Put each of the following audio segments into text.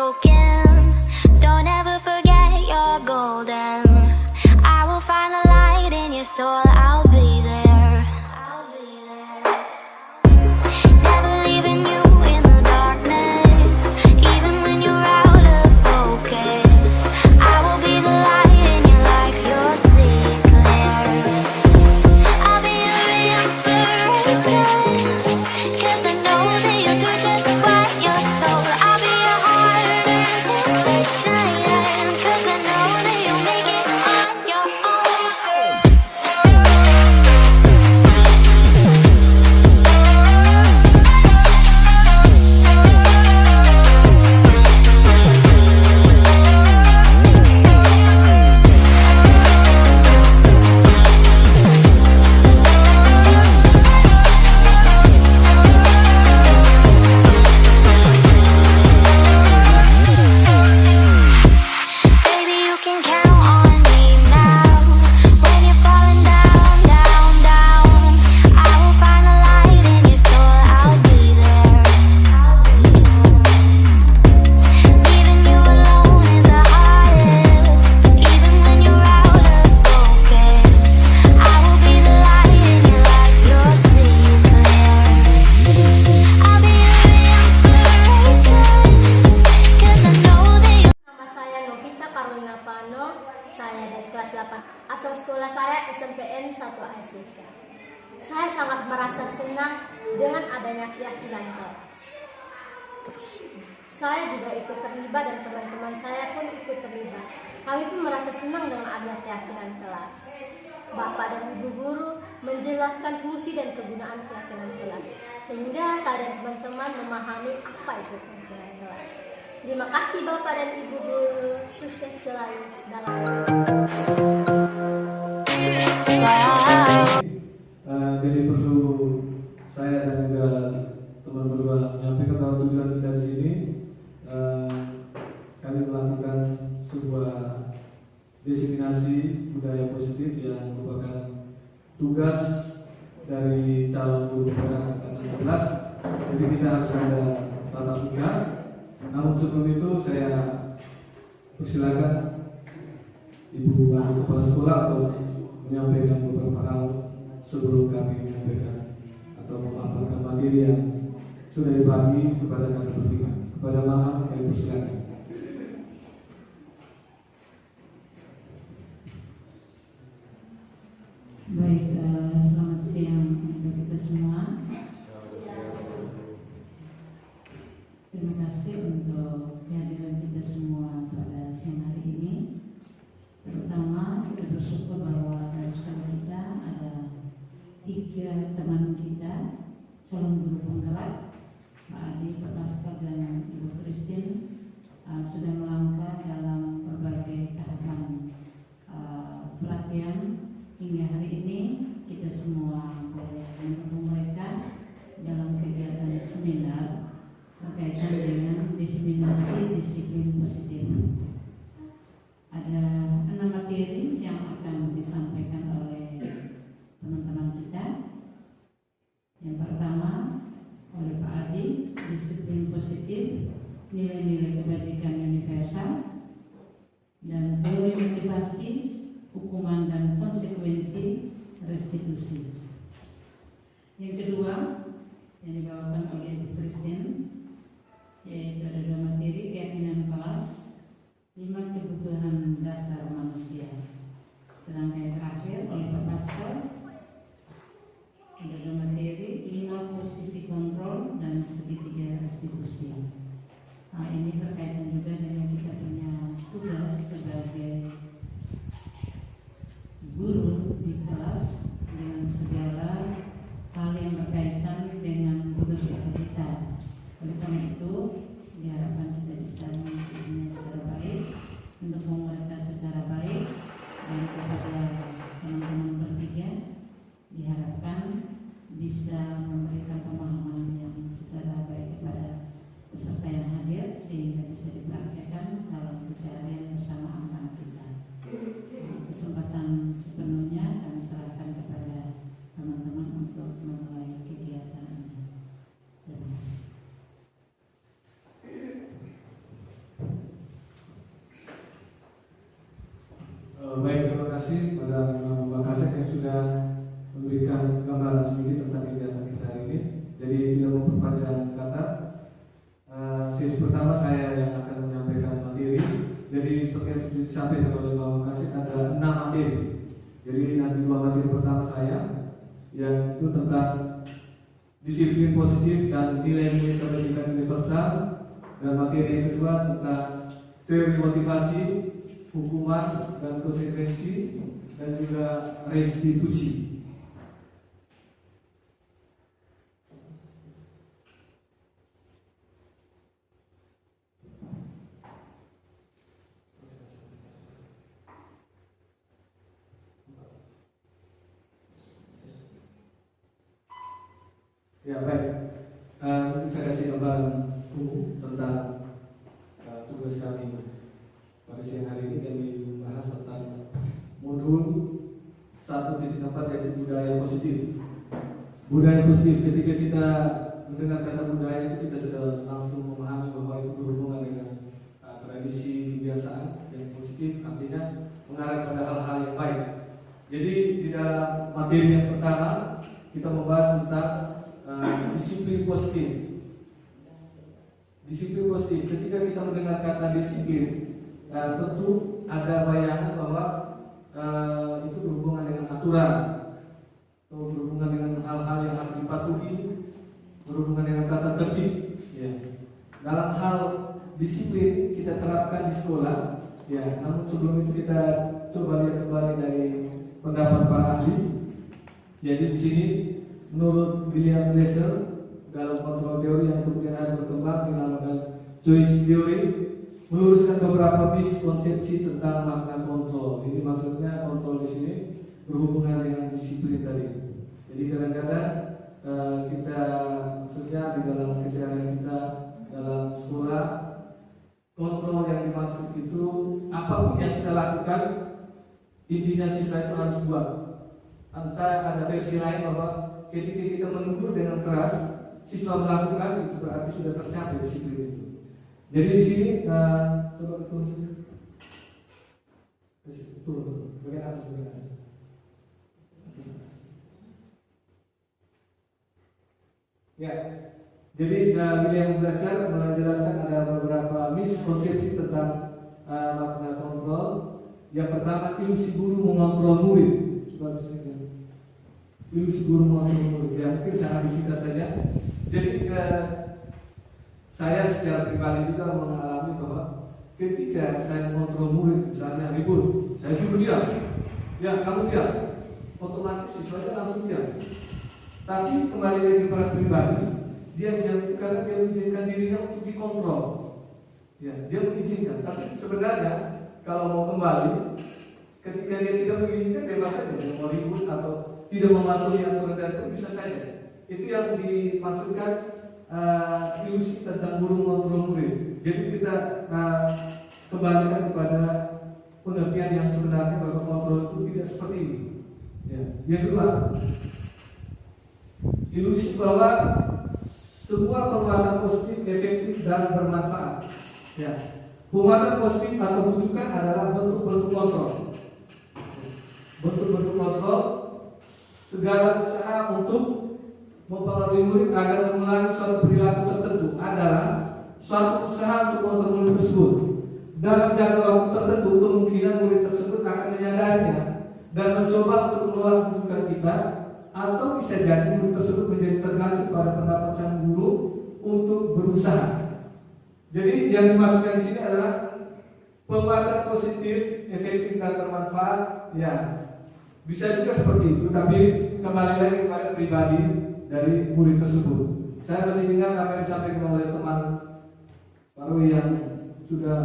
broken, don't ever forget you're golden. I will find the light in your soul, I'll be there. Never leaving you in the darkness, even when you're out of focus. I will be the light in your life, you'll see it clear. I'll be your inspiration, 'cause I know that you'll do just what you're told. I'll be your heart and temptation, 'cause I know that you'll make it on your own. Baby, you can count on me now. When you're falling down, down, down, I will find the light in your soul, I'll be there. Leaving you alone is the hardest, even when you're out of focus. I will be the light in your life, you'll see it clear. I'll be your inspiration, 'cause I know that you. Nama saya Novita Carolina Pano, saya dari kelas 8. Asal sekolah saya SMPN 1 ASISA. Saya sangat merasa senang dengan adanya keyakinan kelas. Saya juga ikut terlibat dan teman-teman saya pun ikut terlibat. Kami pun merasa senang dengan adanya keyakinan kelas. Bapak dan Ibu guru menjelaskan fungsi dan kegunaan keyakinan kelas, sehingga saya dan teman-teman memahami apa itu keyakinan kelas. Terima kasih Bapak dan Ibu guru, sukses selalu dalam. Jadi perlu saya dan juga teman berdua menyampaikan bahwa tujuan kita di sini kami melakukan sebuah diseminasi budaya positif yang merupakan tugas dari calon guru penggerak angkatan 11. Jadi kita harus ada tatap muka. Namun sebelum itu saya persilakan Ibu Kepala Sekolah untuk menyampaikan beberapa hal sebelum kami menyampaikan atau memaparkan materi yang sudah dibagi kepada kami bertiga. Kepada Mama, kami persilakan. Baik, selamat siang untuk kita semua. Terima kasih untuk kehadiran kita semua pada siang hari ini. Terutama kita bersyukur bahwa di sekolah kita ada 3 teman kita, calon guru penggerak, Pak Adi, Pak Pascal, dan Ibu Christine, sudah melangkah dalam berbagai tahapan pelatihan. Hingga hari ini kita semua boleh mendukung mereka dalam kegiatan seminar berkaitan dengan diseminasi disiplin positif. Ada 6 materi yang akan disampaikan oleh teman-teman kita. Yang pertama oleh Pak Adi, disiplin positif, nilai-nilai kebajikan universal, dan teori motivasi, hukuman dan konsekuensi restitusi. Yang kedua yang dibawakan oleh Ibu Christine, yaitu ada 2 materi, keyakinan kelas, 5 kebutuhan dasar manusia. Sedangkan yang terakhir oleh Pak Pascal ada 2 materi, 5 posisi kontrol dan segitiga restitusi. Nah, ini berkaitan juga dengan kita punya tugas sebagai guru di kelas dengan segala hal yang berkaitan dengan tugas kita. pertama saya yang akan menyampaikan materi. Jadi seperti yang sudah disampaikan oleh Bapak Kasih ada 6 materi. Jadi nanti 2 materi pertama saya yang itu tentang disiplin positif dan nilai-nilai kebajikan universal, dan materi yang kedua tentang teori motivasi, hukuman dan konsekuensi, dan juga restitusi. Ya baik, mungkin saya kasih gambaran umum tentang tugas kami pada siang hari ini. Kami membahas tentang modul 1.4 yaitu budaya positif. Budaya positif, ketika kita mendengar kata budaya itu kita sudah langsung memahami bahwa itu berhubungan dengan tradisi kebiasaan yang positif, artinya mengarah pada hal-hal yang baik. Jadi di dalam materi yang pertama kita membahas tentang disiplin positif. Disiplin positif. Ketika kita mendengar kata disiplin, tentu ada bayangan bahwa itu berhubungan dengan aturan, atau berhubungan dengan hal-hal yang harus dipatuhi, berhubungan dengan tata tertib. Ya. Dalam hal disiplin kita terapkan di sekolah. Ya. Namun sebelum itu kita coba lihat kembali dari pendapat para ahli. Jadi di sini menurut William Glasser dalam kontrol teori yang kemudian ada berkembang dinamakan choice theory, meluruskan beberapa miskonsepsi tentang makna kontrol. Ini maksudnya kontrol di sini berhubungan dengan disiplin tadi. Jadi kadang-kadang kita maksudnya di dalam keseharian kita dalam sekolah, kontrol yang dimaksud itu apapun yang kita lakukan intinya siswa itu harus buat. Entah ada versi lain bahwa ketika kita menegur dengan keras, siswa melakukan, itu berarti sudah tercapai disiplin itu. Jadi di sini coba turun sini, turun, bagian atas, atas. Ya, jadi William Glasser menjelaskan ada beberapa miskonsepsi tentang makna kontrol. Yang pertama, ilusi guru mengontrol murid. Coba di sini. Ilusi guru mengontrol murid, ya mungkin sangat disingkat saja. Jadi saya secara pribadi juga mengalami bahwa ketika saya mengontrol murid, misalnya ribut, saya suruh diam, ya kamu diam, otomatis siswanya langsung diam. Tapi kembali lagi pada pribadi, dia diam itu karena dia mengizinkan dirinya untuk dikontrol. Ya, dia mengizinkan. Tapi sebenarnya kalau mau kembali, ketika dia tidak mengizinkan, bebas saja dia mau ribut atau tidak mematuhi aturan dan itu bisa saja. Itu yang dimaksudkan ilusi tentang guru mengontrol murid. Jadi kita kembalikan kepada pengertian yang sebenarnya bahwa kontrol itu tidak seperti ini. Ya. Yang kedua, ilusi bahwa sebuah penguatan positif efektif dan bermanfaat. Ya. Penguatan positif atau rujukan adalah bentuk-bentuk kontrol. Bentuk-bentuk kontrol segala usaha untuk mempengaruhi murid agar mengulangi suatu perilaku tertentu adalah suatu usaha untuk mengontrol murid tersebut. Dalam jangka waktu tertentu kemungkinan murid tersebut akan menyadarinya dan mencoba untuk menolak rujukan kita, atau bisa jadi murid tersebut menjadi tergantung pada pendapat sang guru untuk berusaha. Jadi yang dimaksudkan di sini adalah penguatan positif, efektif dan bermanfaat. Ya, bisa juga seperti itu, tapi kembali lagi kepada pribadi dari murid tersebut. Saya masih ingat apa yang disampaikan oleh teman baru yang sudah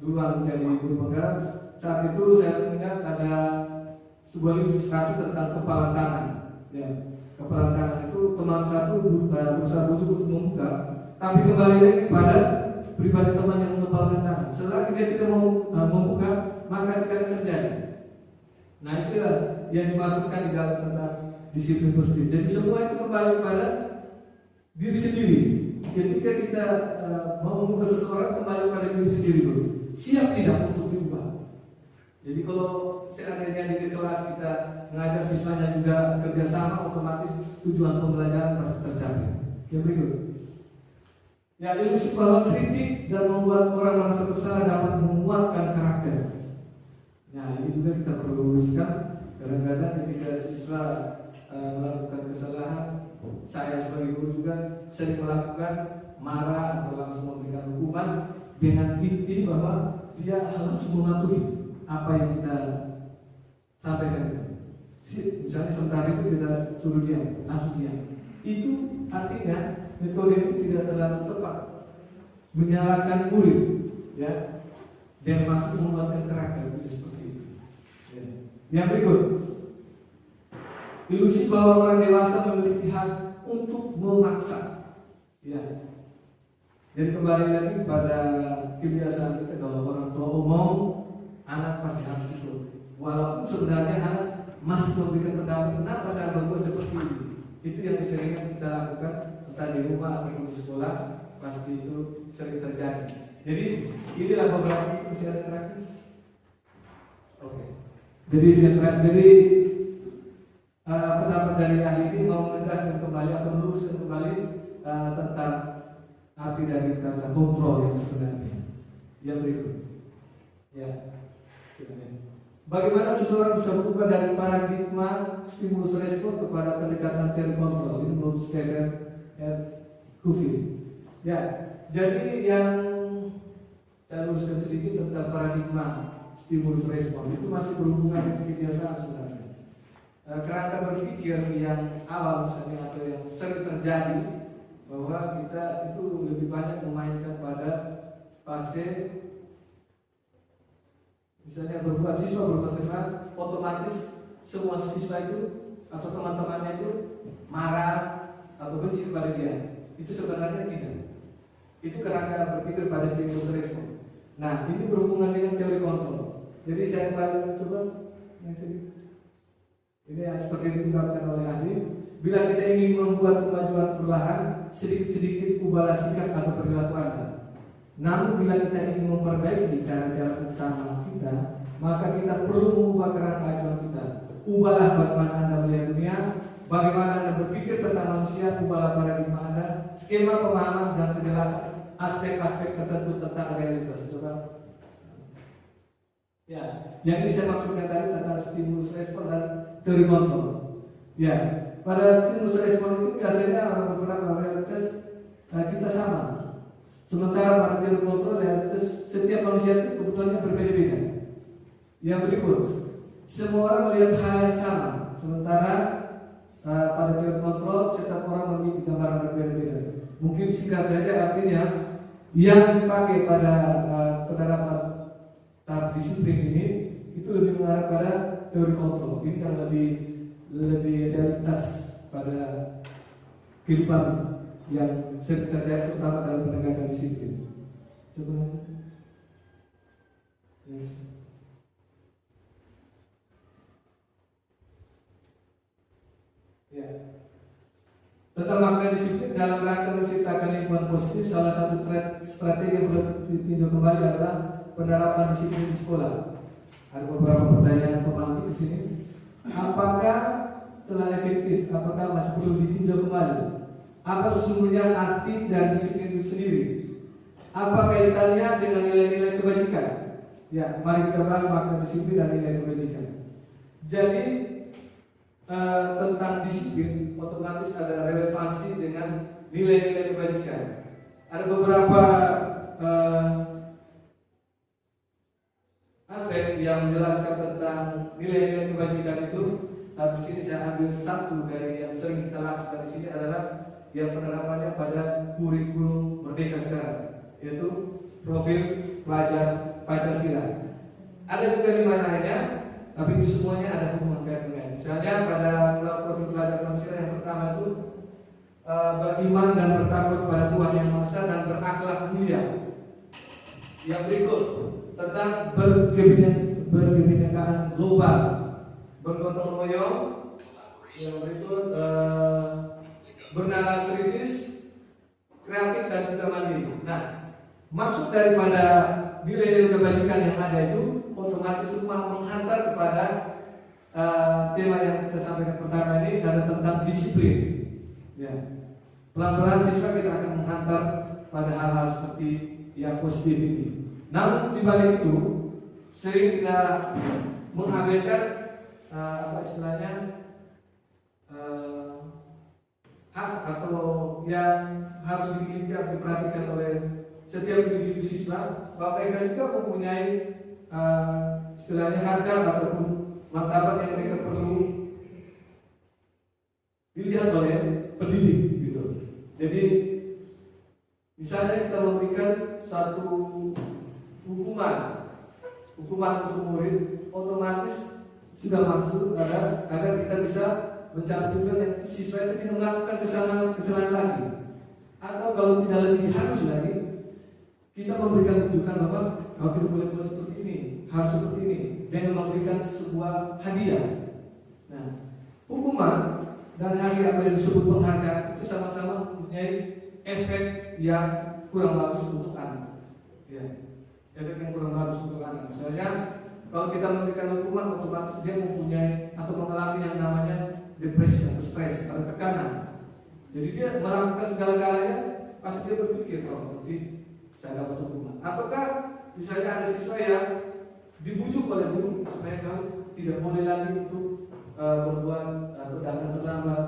duluan menjadi guru penggerak. Saat itu saya ingat ada sebuah ilustrasi tentang kepalan tangan. Ya, kepalan tangan itu teman satu berusaha bujuk untuk membuka, tapi kembali lagi pada pribadi teman yang mengepalkan tangan. Setelah dia tidak mau membuka, maka tidak akan terjadi. Nah, itulah yang dimaksudkan di dalam tentang disiplin positif. Jadi semua itu kembali pada diri sendiri. Ketika kita mau mengubah seseorang, kembali pada diri sendiri dulu. Siap tidak untuk diubah. Jadi kalau seandainya di kelas kita mengajar siswanya juga kerjasama, otomatis tujuan pembelajaran pasti tercapai. Yang berikut. Ya, ilusi bahwa kritik dan membuat orang merasa bersalah dapat menguatkan karakter. Nah, ini juga kita perlu luruskan. Kadang-kadang ketika siswa melakukan kesalahan, saya sebagai guru juga sering melakukan marah atau langsung memberikan hukuman dengan inti bahwa dia harus mematuhi apa yang kita sampaikan itu. Misalnya sementara itu kita suruh dia langsung diam. Itu artinya metode itu tidak terlalu tepat, menyalahkan murid, ya, dan maksud membuatkan karakter itu seperti itu. Ya. Yang berikut, ilusi bahwa orang dewasa memiliki hak untuk memaksa. Ya. Jadi kembali lagi pada kebiasaan kita, kalau orang tua ngomong, anak pasti harus ikut. Walaupun sebenarnya anak masih memberikan pendapat, kenapa saya membuat seperti ini. Itu yang sering kita lakukan, entah di rumah atau di sekolah, pasti itu sering terjadi. Jadi inilah beberapa masih ada terakhir. Oke. Jadi pendapat dari ahli ini mau menegaskan kembali atau meluruskan kembali tentang arti dari kata kontrol yang sebenarnya. Yang berikut. Ya. Bagaimana seseorang bisa berubah dari paradigma stimulus respon kepada pendekatan teori kontrol? Ini menurut Stephen R. Covey. Ya, jadi yang saya luruskan sedikit tentang paradigma stimulus respon itu masih berhubungan dengan kebiasaan sebenarnya. Kerangka berpikir yang awal misalnya atau yang sering terjadi bahwa kita itu lebih banyak memainkan pada fase misalnya siswa berbuat kesalahan, otomatis semua siswa itu atau teman-temannya itu marah atau benci kepada dia. Itu sebenarnya tidak. Itu kerangka berpikir pada stimulus respon. Nah, ini berhubungan dengan teori kontrol. Jadi saya coba yang sedikit. Ini yang seperti diungkapkan oleh ahli. Bila kita ingin membuat kemajuan perlahan, sedikit-sedikit ubahlah sikap atau perilaku Anda. Namun bila kita ingin memperbaiki cara-cara utama kita, maka kita perlu mengubah kerangka acuan kita. Ubahlah bagaimana Anda melihat dunia, bagaimana Anda berpikir tentang manusia, ubahlah paradigma Anda, skema pemahaman dan penjelasan aspek-aspek tertentu tentang realitas. Coba. Ya, yang ini saya maksudkan tadi tentang stimulus respon dan teori kontrol. Ya, pada stimulus respon itu biasanya orang berperan bahwa realitas kita sama. Sementara pada teori kontrol realitas setiap manusia itu kebutuhannya berbeda-beda. Yang berikut, semua orang melihat hal yang sama. Sementara pada teori kontrol setiap orang memiliki gambaran berbeda-beda. Mungkin singkat saja artinya yang dipakai pada penerapan tahap disiplin ini itu lebih mengarah pada teori kontrol. Ini yang lebih realitas pada kehidupan yang sering terjadi terutama dalam penegakan disiplin. Coba. Yes. Ya. Tentang makna disiplin dalam rangka menciptakan lingkungan positif, salah satu strategi yang perlu ditinjau kembali adalah penerapan disiplin di sekolah. Ada beberapa pertanyaan pemantik di sini. Apakah telah efektif? Apakah masih perlu ditinjau kembali? Apa sesungguhnya arti dan disiplin itu sendiri? Apa kaitannya dengan nilai-nilai kebajikan? Ya, mari kita bahas makna disiplin dan nilai kebajikan. Jadi tentang disiplin otomatis ada relevansi dengan nilai-nilai kebajikan. Ada beberapa aspek yang menjelaskan tentang nilai-nilai kebajikan itu. Tapi di sini saya ambil satu dari yang sering kita lakukan di sini adalah yang penerapannya pada kurikulum Merdeka sekarang, yaitu profil pelajar Pancasila. Ada juga 5 lainnya, tapi itu semuanya ada hubungan kait-kait. Misalnya pada profil pelajar Pancasila yang pertama itu beriman dan bertakwa kepada Tuhan Yang Maha Esa dan berakhlak mulia. Yang berikut tentang berkebinekaan global, bergotong royong. Yang berikut bernalar kritis, kreatif dan juga mandiri. Nah, maksud daripada nilai-nilai kebajikan yang ada itu otomatis semua menghantar kepada tema yang kita sampaikan pertama ini, ada tentang disiplin. Ya, pelan-pelan siswa kita akan menghantar pada hal-hal seperti yang positif ini. Namun di balik itu sering kita mengabaikan hak atau yang harus dimiliki atau diperhatikan oleh setiap individu siswa, bahwa mereka juga mempunyai istilahnya harga ataupun martabat yang mereka perlu dilihat oleh pendidik gitu. Jadi misalnya kita memberikan satu hukuman untuk murid, otomatis sudah maksud agar kita bisa mencapai tujuan yang siswa itu tidak melakukan kesalahan lagi. Atau kalau tidak lebih halus lagi, kita memberikan rujukan bahwa kau tidak boleh buat seperti ini, harus seperti ini, dan memberikan sebuah hadiah. Nah, hukuman dan hadiah atau yang disebut penghargaan itu sama-sama mempunyai efek yang kurang bagus untuk anak. Ya, efek yang kurang bagus untuk anak. Misalnya, kalau kita memberikan hukuman, otomatis dia mempunyai atau mengalami yang namanya depresi atau stres atau tekanan. Jadi dia melakukan segala-galanya, pasti dia berpikir, oh nanti saya dapat hukuman. Ataukah misalnya ada siswa yang dibujuk oleh guru supaya kamu tidak boleh lagi untuk berbuat atau datang terlambat.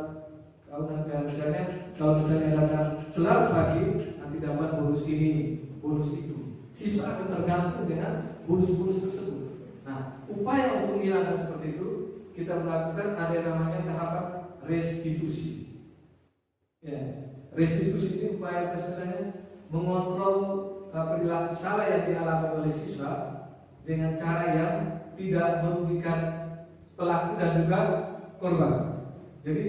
Kalau misalnya datang selalu pagi, nanti dapat bonus ini, bonus itu. Siswa akan tergantung dengan bonus-bonus tersebut. Nah, upaya untuk menghilangkan seperti itu, kita melakukan ada yang namanya tahapan restitusi. Ya, restitusi ini upaya istilahnya mengontrol perilaku salah yang dialami oleh siswa dengan cara yang tidak merugikan pelaku dan juga korban. Jadi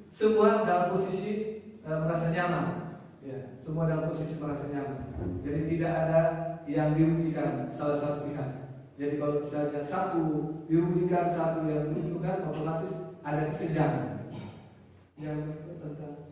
semua dalam posisi merasa nyaman. Ya, semua dalam posisi merasa nyaman. Jadi tidak ada yang dirugikan salah satu pihak. Jadi kalau misalnya satu dirugikan, satu yang diuntungkan, otomatis ada kesenjangan. Yang tentang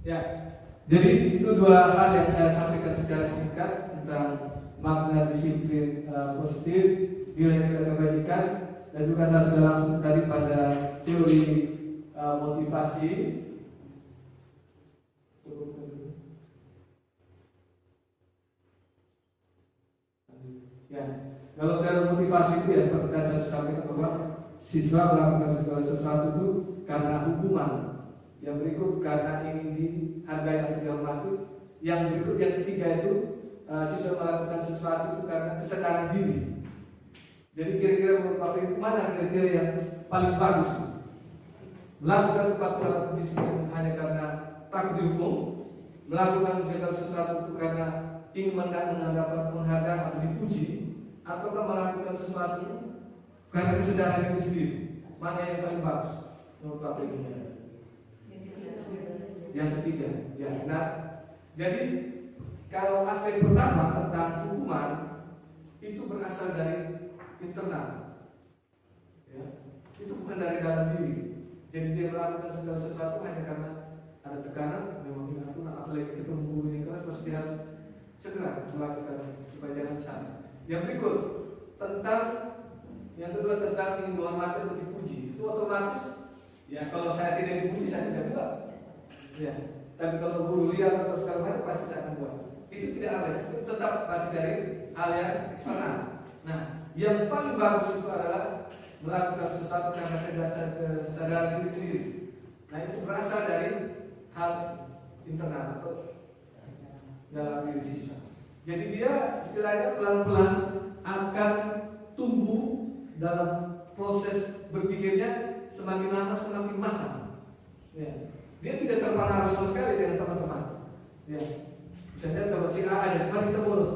ya, jadi itu dua hal yang saya sampaikan secara singkat tentang makna disiplin positif, nilai kebajikan, dan juga saya sudah langsung tadi pada teori motivasi. Ya, kalau dalam motivasi itu ya seperti tadi saya sampaikan bahwa siswa melakukan segala sesuatu itu karena hukuman, yang berikut karena ingin dihargai atau dihormati, yang berikut yang ketiga itu siswa melakukan sesuatu itu karena kesadaran diri. Jadi kira-kira menurut Bapak mana kira-kira yang paling bagus? Melakukan kepatuhan atau disiplin hanya karena takut dihukum, melakukan segala sesuatu itu karena ingin mendapat penghargaan atau dipuji, ataukah melakukan sesuatu karena kesadaran diri sendiri? Mana yang paling bagus menurut Bapak Ibu? Yang ketiga, ya. Nah, jadi kalau aspek pertama tentang hukuman itu berasal dari internal, ya. Itu bukan dari dalam diri. Jadi dia melakukan segala sesuatu hanya karena ada tekanan, memang itu apalagi ketemu guru yang keras pasti harus segera melakukan supaya jangan salah. Yang berikut tentang yang kedua tentang ingin dihormati atau dipuji, itu otomatis ya kalau saya tidak dipuji saya tidak buat. Ya, tapi kalau guru lihat atau segala macam pasti saya akan buat. Itu tidak ada, itu tetap pasti dari hal yang eksternal. Nah, yang paling bagus itu adalah melakukan sesuatu karena kesadaran diri sendiri. Nah, itu berasal dari hal internal atau dalam diri siswa. Jadi dia istilahnya pelan-pelan akan tumbuh dalam proses berpikirnya, semakin lama semakin matang. Ya. Dia tidak terpengaruh sama sekali dengan teman-teman. Ya. Misalnya teman si A ada, mari kita bolos.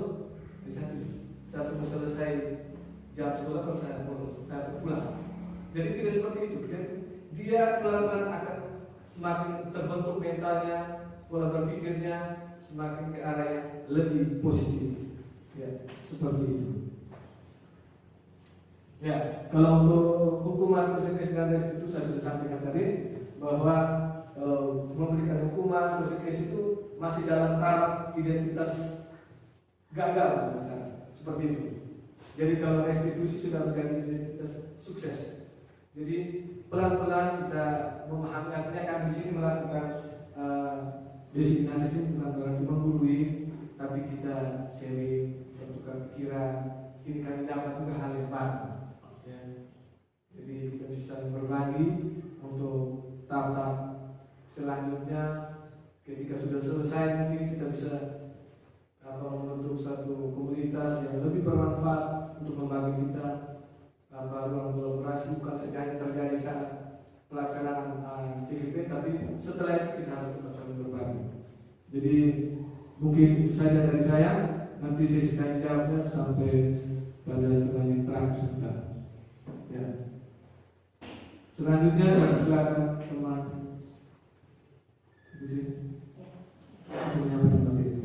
Satu mau selesai jam sekolah terus saya bolos, saya pulang. Jadi tidak seperti itu. Dia pelan-pelan akan semakin terbentuk mentalnya, pola berpikirnya semakin ke arah yang lebih positif. Ya, seperti itu. Ya, kalau untuk hukuman konsekuensi dan resiko itu saya sudah sampaikan tadi bahwa kalau memberikan hukuman konsekuensi itu masih dalam taraf identitas gagal misalnya, seperti itu. Jadi kalau restitusi sudah menjadi identitas sukses. Jadi pelan-pelan kita memahami, artinya kami di sini melakukan designasi sini bukan berarti menggurui, tapi kita sharing, bertukar pikiran. Ini kami dapat juga hal yang baru. Ya. Jadi kita bisa berbagi untuk tahap selanjutnya. Ketika sudah selesai mungkin kita bisa membentuk satu komunitas yang lebih bermanfaat untuk membagi kita ruang kolaborasi, bukan saja yang terjadi saat pelaksanaan CGP, tapi setelah itu kita harus tetap saling berbagi. Jadi mungkin itu saja dari saya. Nanti sesi tanya jawabnya sampai pada pertanyaan terakhir sebentar. Ya. Selanjutnya saya silakan teman menyampaikan materi.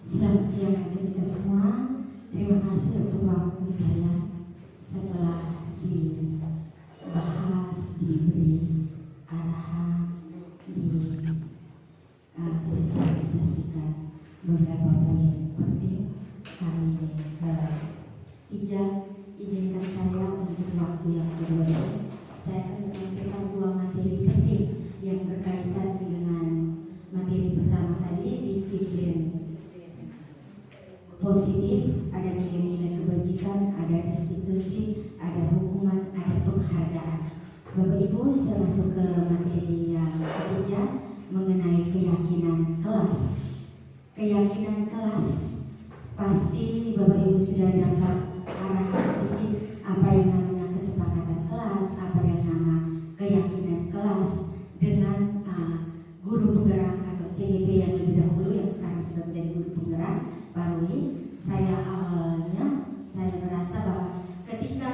Selamat siang untuk kita semua. Terima kasih untuk waktu saya setelah dibahas, diberi arahan, disosialisasikan beberapa poin penting. Kami izinkan saya untuk waktu yang kedua ini saya akan menyampaikan dua materi penting yang berkaitan dengan materi pertama tadi, disiplin positif, ada nilai-nilai kebajikan, ada restitusi, ada hukuman, ada penghargaan. Bapak Ibu, saya masuk ke materi yang ketiga mengenai keyakinan kelas. Keyakinan kelas, pasti Bapak Ibu sudah dapat arahan sedikit apa yang namanya kesepakatan kelas, apa yang nama keyakinan kelas dengan guru penggerak atau CGP yang lebih dahulu yang sekarang sudah menjadi guru penggerak. Baru saya awalnya saya merasa bahwa ketika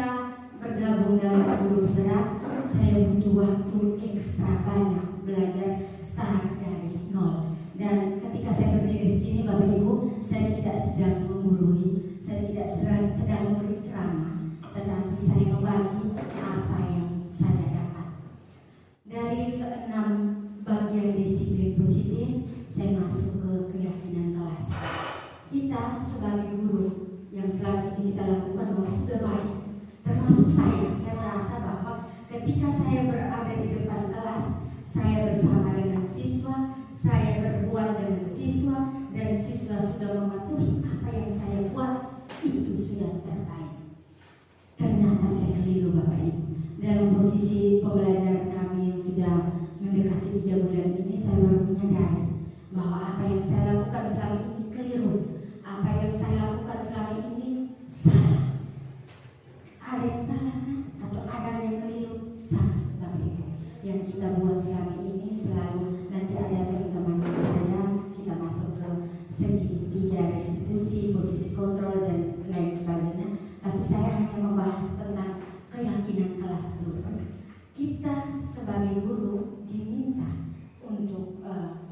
bergabung dalam guru penggerak saya butuh waktu ekstra banyak belajar start dari nol. Dan ketika saya berdiri di sini Bapak Ibu, saya tidak sedang menggurui, saya tidak sedang memberi ceramah, tetapi saya membagi apa yang saya dapat. Dari keenam bagian disiplin positif, saya masuk ke keyakinan kelas. Kita sebagai guru yang selama ini kita lakukan bahwa sudah baik, termasuk saya merasa bahwa ketika saya berada di depan kelas, saya bersama dengan siswa, saya berbuat dengan siswa, dan siswa sudah mematuhi apa yang saya buat, itu sudah terbaik. Ternyata saya keliru Bapak Ibu. Dalam posisi pembelajaran kami yang sudah mendekati 3 bulan ini, saya baru menyadari bahwa apa yang saya lakukan selama ini keliru. Apa yang saya lakukan selama ini salah. Ada yang salah kan? Atau ada yang keliru? Salah Bapak Ibu. Yang kita buat selama ini selalu nanti ada teman-teman saya, kita masuk ke segi 3 restitusi, posisi kontrol dan lain sebagainya. Tapi saya hanya membahas tentang keyakinan kelas guru. Kita sebagai guru diminta untuk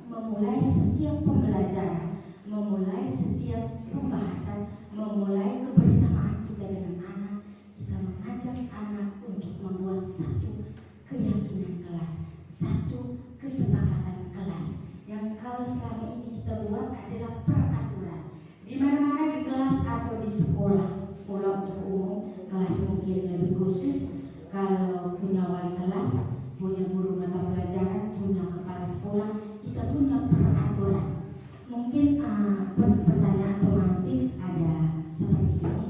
memulai setiap pembelajaran, memulai setiap pembahasan, memulai kebersamaan kita dengan anak. Kita mengajak anak untuk membuat satu keyakinan kelas, satu kesepakatan kelas. Yang kalau selama ini kita buat adalah peraturan. Di mana-mana di kelas atau di sekolah untuk umum, kelas mungkin lebih khusus. Kalau punya wali kelas, punya guru mata pelajaran, punya kepala sekolah, kita punya peraturan. Mungkin pertanyaan pemantik ada seperti ini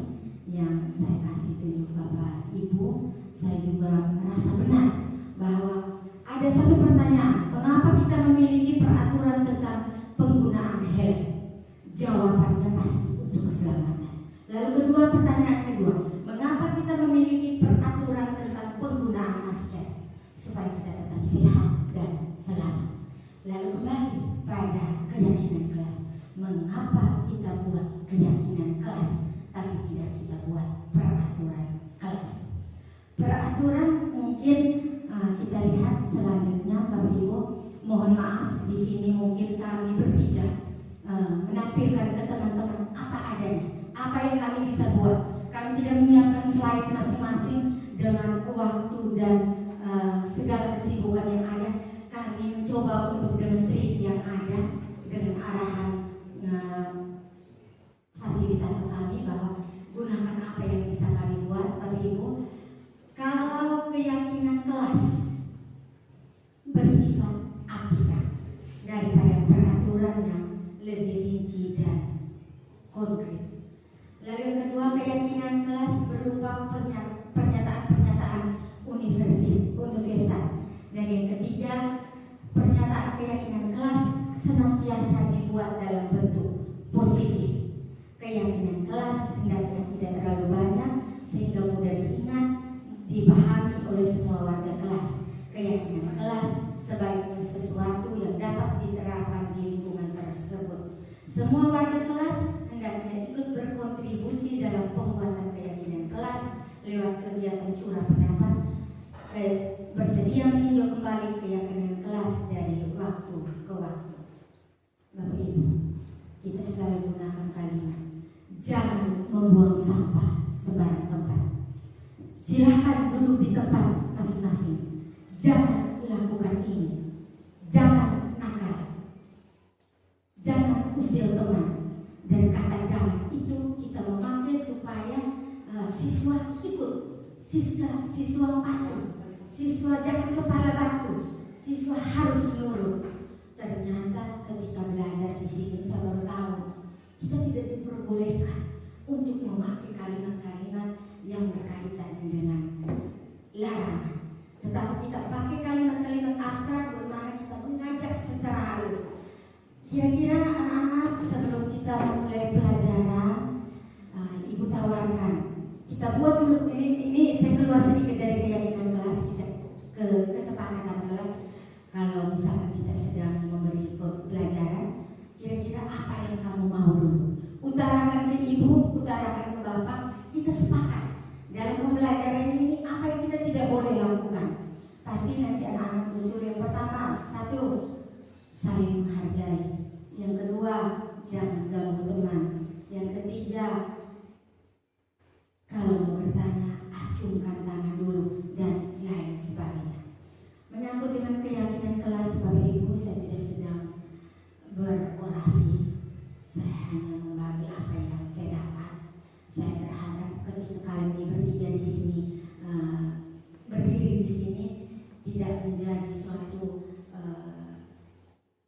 yang saya kasih tunjuk Bapak Ibu. Saya juga merasa benar bahwa ada satu pertanyaan, mengapa kita memiliki peraturan tentang penggunaan helm? Jawabannya pasti untuk keselamatan. Lalu pertanyaan kedua, mengapa kita memiliki peraturan tentang penggunaan masker? Supaya kita tetap sehat dan selamat. Lalu kembali pada keyakinan kelas, mengapa kita buat keyakinan kelas, tapi tidak kita buat peraturan kelas. Peraturan mungkin kita lihat selanjutnya, Bapak Ibu. Mohon maaf di sini mungkin kami bertiga menampilkan ke teman-teman apa adanya, apa yang kami bisa buat. Kami tidak menyiapkan slide masing-masing dengan waktu dan segala kesibukan yang ada. Kami mencoba untuk dengan trik yang ada, dengan arahan fasilitator kami bahwa gunakan apa yang bisa kami buat, Bapak Ibu. Kalau keyakinan kelas bersifat abstrak daripada peraturan yang lebih rinci dan konkret. Lalu yang kedua, keyakinan kelas berupa pernyataan-pernyataan universal. Dan yang ketiga, pernyataan keyakinan kelas senantiasa dibuat dalam bentuk positif. Keyakinan kelas hendaknya tidak terlalu banyak sehingga mudah diingat, dipahami oleh semua warga kelas. Keyakinan kelas sebaiknya sesuatu yang dapat diterapkan di lingkungan tersebut. Semua warga kelas hendaknya ikut berkontribusi dalam pembuatan keyakinan kelas lewat kegiatan curah pendapat, bersedia meninjau kembali keyakinan kelas dari waktu ke waktu. Bapak Ibu, kita selalu gunakan kalimat jangan membuang sampah sembarang tempat. Silahkan duduk di tempat masing-masing. Jangan lakukan ini. Jangan nakal. Jangan usil teman. Dan kata jangan itu kita memakai supaya siswa ikut, siswa patuh, siswa jangan kepala batu, siswa harus nurut. Ternyata ketika belajar di sini saya baru tahu kita tidak diperbolehkan untuk memakai kalimat-kalimat yang berkaitan dengan larangan. Tetapi kita pakai kalimat-kalimat abstrak bagaimana kita mengajak secara halus. Kira-kira anak-anak sebelum kita memulai pelajaran, Ibu tawarkan kita buat dulu ini saya keluar sedikit dari keyakinan kelas kita ke kesepakatan kelas. Kalau misalnya kita sedang memberi pelajaran, kira-kira apa yang kamu mau dulu? Utarakan ke ibu, utarakan ke bapak. Kita sepakat dalam pembelajaran ini apa yang kita tidak boleh lakukan. Pasti nanti anak-anak usul yang pertama, satu, saling menghargai. Yang kedua, jangan ganggu teman. Yang ketiga, kalau mau bertanya, acungkan tangan dulu dan lain sebagainya. Menyangkut dengan keyakinan kelas, Bapak Ibu, saya tidak sedang berorasi. Saya hanya membagi apa yang saya dapat. Saya berharap ketika kalian ini bertiga di sini, berdiri di sini, tidak menjadi suatu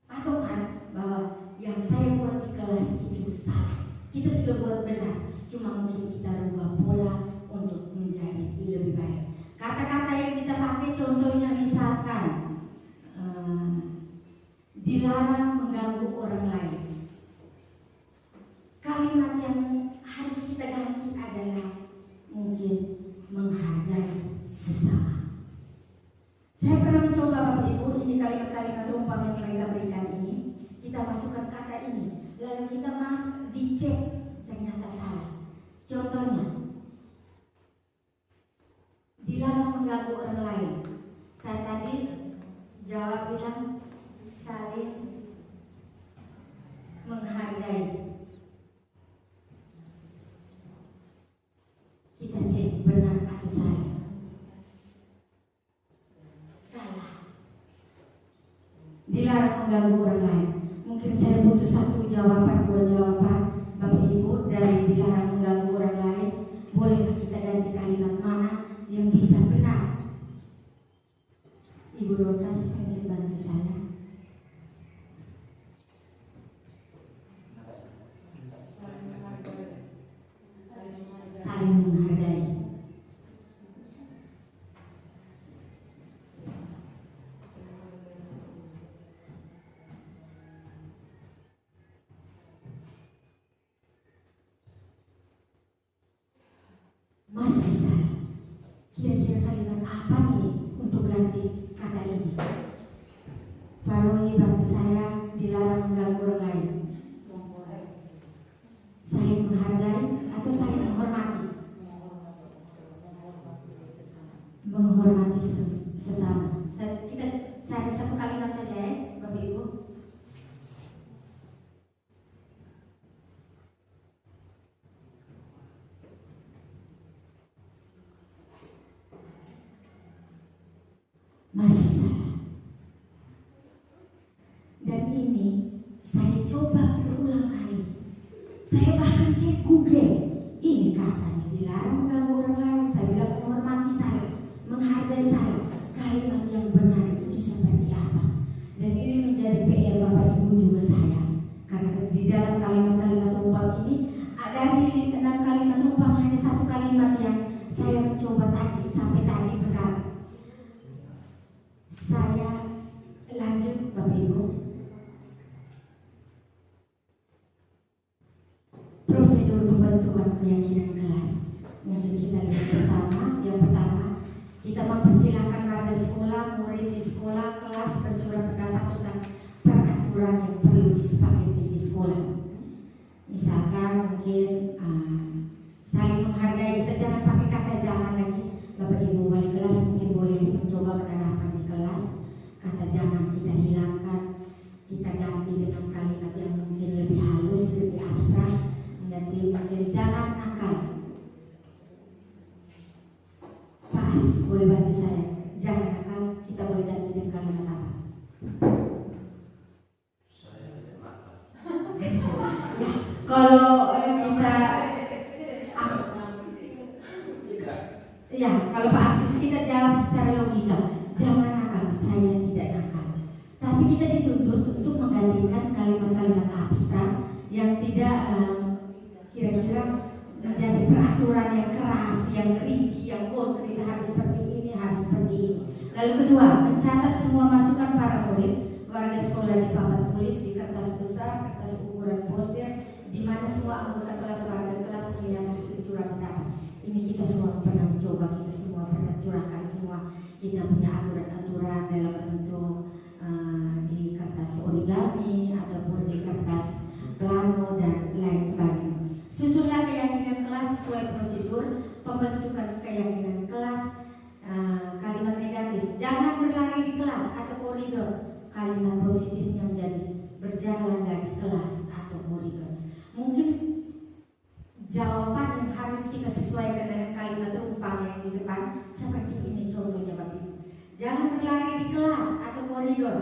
patokan bahwa yang saya buat di kelas itu salah. Kita sudah buat benar, cuma mungkin kita rubah pola untuk menjadi lebih baik. Kata-kata yang kita pakai contohnya misalkan dilarang mengganggu orang lain. Kalimat yang harus kita ganti adalah mungkin menghargai sesama. Saya pernah mencoba Bapak Ibu, ini kalimat-kalimat rumpang yang mereka berikan ini, kita masukkan kata ini, lalu kita dicek, ternyata salah. Contohnya, dilarang mengganggu orang lain. Saya tadi jawab bilang saling menghargai. Kita cek benar atau salah. Salah. Dilarang mengganggu orang lain. Mungkin saya butuh satu jawaban, dua jawaban Bapak Ibu dari dilarang mengganggu orang lain. Bolehkah kita ganti kalimat mana yang bisa benar? Ibu Rotas mungkin bantu saya. Saling menghargai. Masih salah. Kira-kira kalimat apa nih untuk ganti kata ini? Pak Roy bantu saya, dilarang mengganggu orang lain. Saling menghormati sesama. Kita cari satu kalimat saja ya, Bapak Ibu. Masih salah. Dan ini saya coba berulang kali. Saya bahkan cek Google. Ini katanya dilarang mengganggu orang lain. Saya bilang menghormati saya, menghargai saya. Kalimat yang benar itu seperti apa? Dan ini menjadi PR Bapak Ibu juga saya. Karena di dalam kalimat-kalimat rumpang ini ada di 6 kalimat rumpang hanya satu kalimat yang saya mencoba tadi sampai tadi benar. Saya lanjut Bapak Ibu. Prosedur pembentukan keyakinan kelas. Mungkin kita lihat yang pertama kita mempersilahkan warga sekolah, murid di sekolah, kelas bercurah pendapat tentang peraturan yang perlu disepakati di sekolah. Misalkan mungkin saling menghargai, kita jangan pakai kata jangan lagi. Bapak Ibu wali kelas mungkin boleh mencoba menerapkan di kelas. Kata jangan kita hilangkan, kita ganti dengan kalimat yang mungkin lebih halus, lebih abstrak. Mungkin jangan nakal. Pak Asis boleh bantu saya. Jangan nakal, kita boleh ganti dengan kalimat apa? Saya tidak nakal. Ya, kalau kita ya, kalau Pak Asis kita jawab secara logika, jangan nakal, saya tidak nakal. Tapi kita dituntut untuk menggantikan kalimat-kalimat abstrak yang tidak kira-kira menjadi peraturan yang keras, yang rinci, yang konkret, harus seperti ini, harus seperti ini. Lalu kedua, mencatat semua masukan para murid, warga sekolah di papan tulis, di kertas besar, kertas ukuran poster, di mana semua anggota kelas, warga kelas melihat hasil curah pendapat. Ini kita semua pernah mencoba, kita semua pernah curahkan semua. Kita punya aturan-aturan dalam bentuk di kertas origami ataupun di kertas plano dan lain sebagainya. Susunlah keyakinan kelas sesuai prosedur pembentukan keyakinan kelas. Kalimat negatif, jangan berlari di kelas atau koridor. Kalimat positifnya menjadi berjalanlah di kelas atau koridor. Mungkin jawaban yang harus kita sesuaikan dengan kalimat rumpang yang di depan seperti ini contohnya Bapak Ibu. Jangan berlari di kelas atau koridor.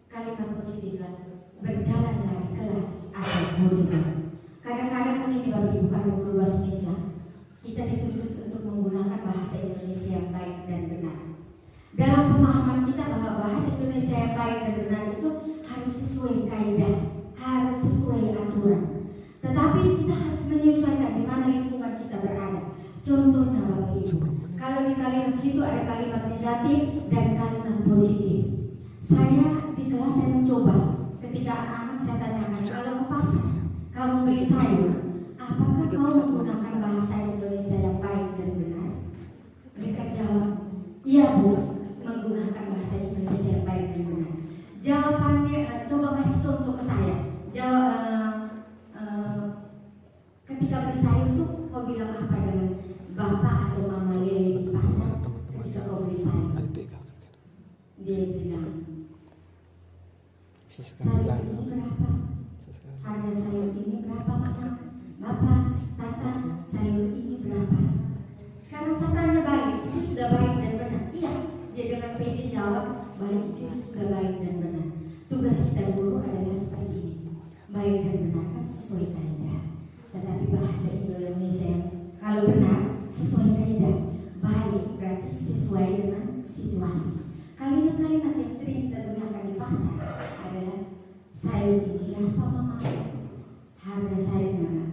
Kalimat positifnya berjalanlah di kelas atau koridor. Kadang-kadang ini Bapak Ibu kami guru bahasa Indonesia, kita dituntut untuk menggunakan bahasa Indonesia yang baik dan benar. Dalam pemahaman kita bahwa bahasa Indonesia yang baik dan benar itu harus sesuai kaidah, harus sesuai aturan. Tetapi kita harus menyesuaikan di mana lingkungan kita berada. Contohnya Bapak Ibu, kalau di kalimat situ ada kalimat negatif dan kalimat positif. Saya di kelas saya mencoba, ketika anak-anak saya tanyakan, kalau ke pasar kamu beli sayur, apakah kau menggunakan bahasa Indonesia yang baik dan benar? Mereka jawab, iya Bu, menggunakan bahasa Indonesia yang baik dan benar. Jawabannya, coba kasih contoh ke saya. Ketika beli sayur itu kau bilang apa dengan bapak atau mama Lele di pasar ketika kau beli sayur? Dia bilang, sayur ini berapa? Harga sayur ini berapa mama? Bapak, tata, sayur ini berapa? Sekarang saya tanya balik, itu sudah baik dan benar? Iya, dia dengan pede jawab, baik itu sudah baik dan benar. Tugas kita guru adalah seperti ini, baik dan benar kan sesuai kaidah. Tetapi bahasa Indonesia yang kalau benar sesuai kaidah, baik berarti sesuai dengan situasi. Kalimat-kalimat yang sering kita gunakan di pasar adalah sayur ini berapa mama? Harga sayurnya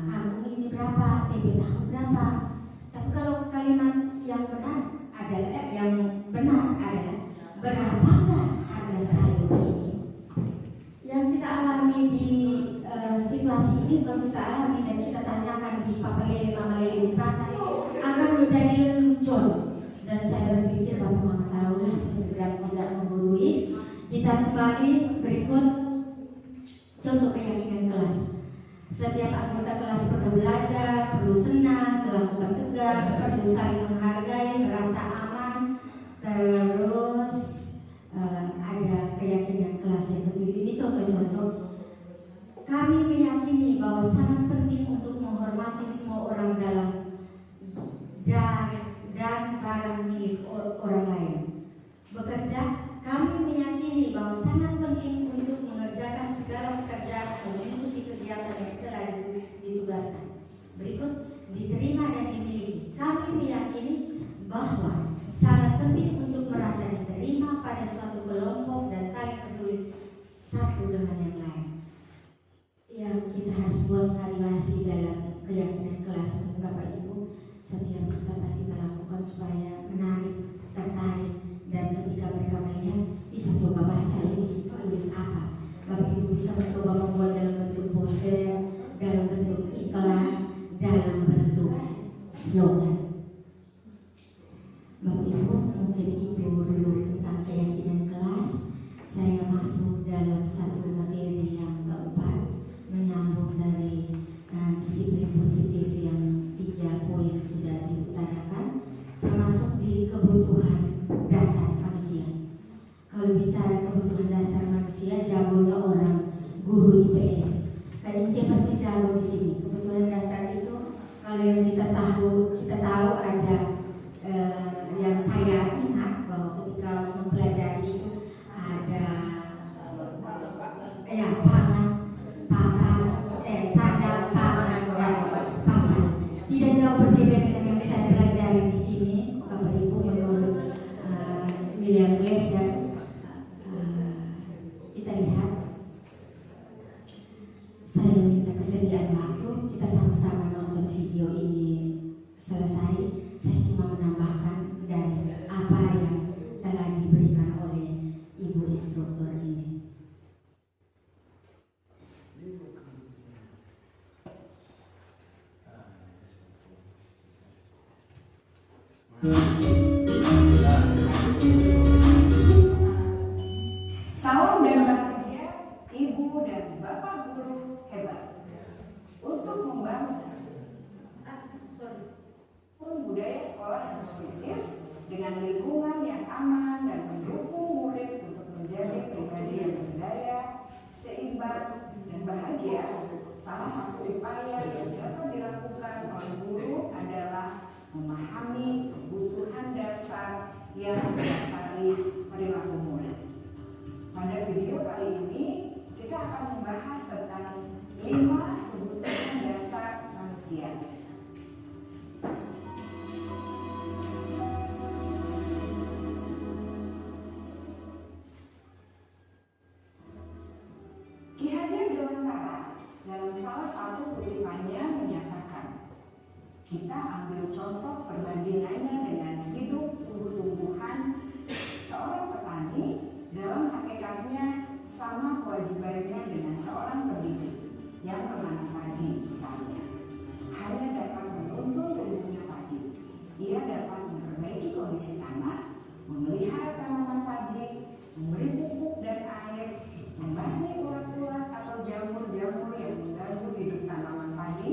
kangkung ini berapa? Tempe tahu berapa? Tapi kalau kalimat yang benar adalah berapakah harga sayur ini? Yang kita alami di situasi ini, kalau kita alami dan kita tanyakan di Papa Lele, Mama Lele di pasar, akan menjadi lelucon. Dan saya berpikir Bapak Mama tahulah saya segera tidak menggurui. Kita kembali berikut contoh keyakinan kelas. Setiap anggota kelas perlu belajar, perlu senang, melakukan tegas, perlu saling menghargai, merasa aman, bekerja, kami meyakini bahwa sangat penting untuk mengerjakan segala pekerjaan atau mengikuti kegiatan yang telah ditugaskan. Berikut, diterima dan dimiliki. Kami meyakini bahwa sangat penting untuk merasa diterima pada suatu kelompok dan saling peduli satu dengan yang lain. Yang kita harus buat variasi dalam keyakinan kelas untuk Bapak Ibu. Setiap kita pasti melakukan supaya menarik, tertarik, dan ketika mereka melihat bisa coba baca ini situ tulis apa. Bapak Ibu bisa mencoba membuat dalam bentuk poster, dalam bentuk iklan, dalam bentuk slogan. Bapak Ibu, mungkin itu dulu tentang keyakinan kelas. Saya masuk dalam satu materi yang keempat, menyambung dari disiplin positif yang 3 poin sudah diutarakan. Saya masuk di kebutuhan dasar manusia. Kalau bicara kebutuhan dasar manusia, jagonya orang guru IPS. Kak Ince pasti jago di sini. Kebutuhan dasar itu kalau yang kita tahu ada yang saya ingat bahwa ketika mempelajari itu ada sandang, pangan, dan papan. Tidak jauh berbeda dengan yang saya pelajari di sini, Bapak Ibu, menurut William Glasser. Kita lihat. Saya minta kesediaan waktu, kita sama-sama nonton video ini selesai. Saya cuma menambahkan dari apa yang telah diberikan oleh Ibu instruktur ini. Salam dan bahagia Ibu dan Bapak guru hebat untuk membangun budaya sekolah yang positif dengan lingkungan yang aman dan mendukung murid untuk menjadi pribadi yang berdaya, seimbang, dan bahagia. Salah satu upaya yang dapat dilakukan oleh guru adalah memahami kebutuhan dasar yang mendasari perilaku murid. Pada video kali ini kita akan membahas tentang 5 kebutuhan dasar manusia. Ki Hajar Dewantara dalam salah satu kutipannya menyatakan, kita ambil contoh perbandingannya dengan hidup tumbuh-tumbuhan. Seorang petani dalam hakikatnya sama kewajibannya dengan seorang pendidik yang menanam padi misalnya. Hanya dapat menuntun tumbuhnya padi. Ia dapat memperbaiki kondisi tanah, memelihara tanaman padi, memberi pupuk dan air, membasmi ulat-ulat atau jamur-jamur yang mengganggu hidup tanaman padi,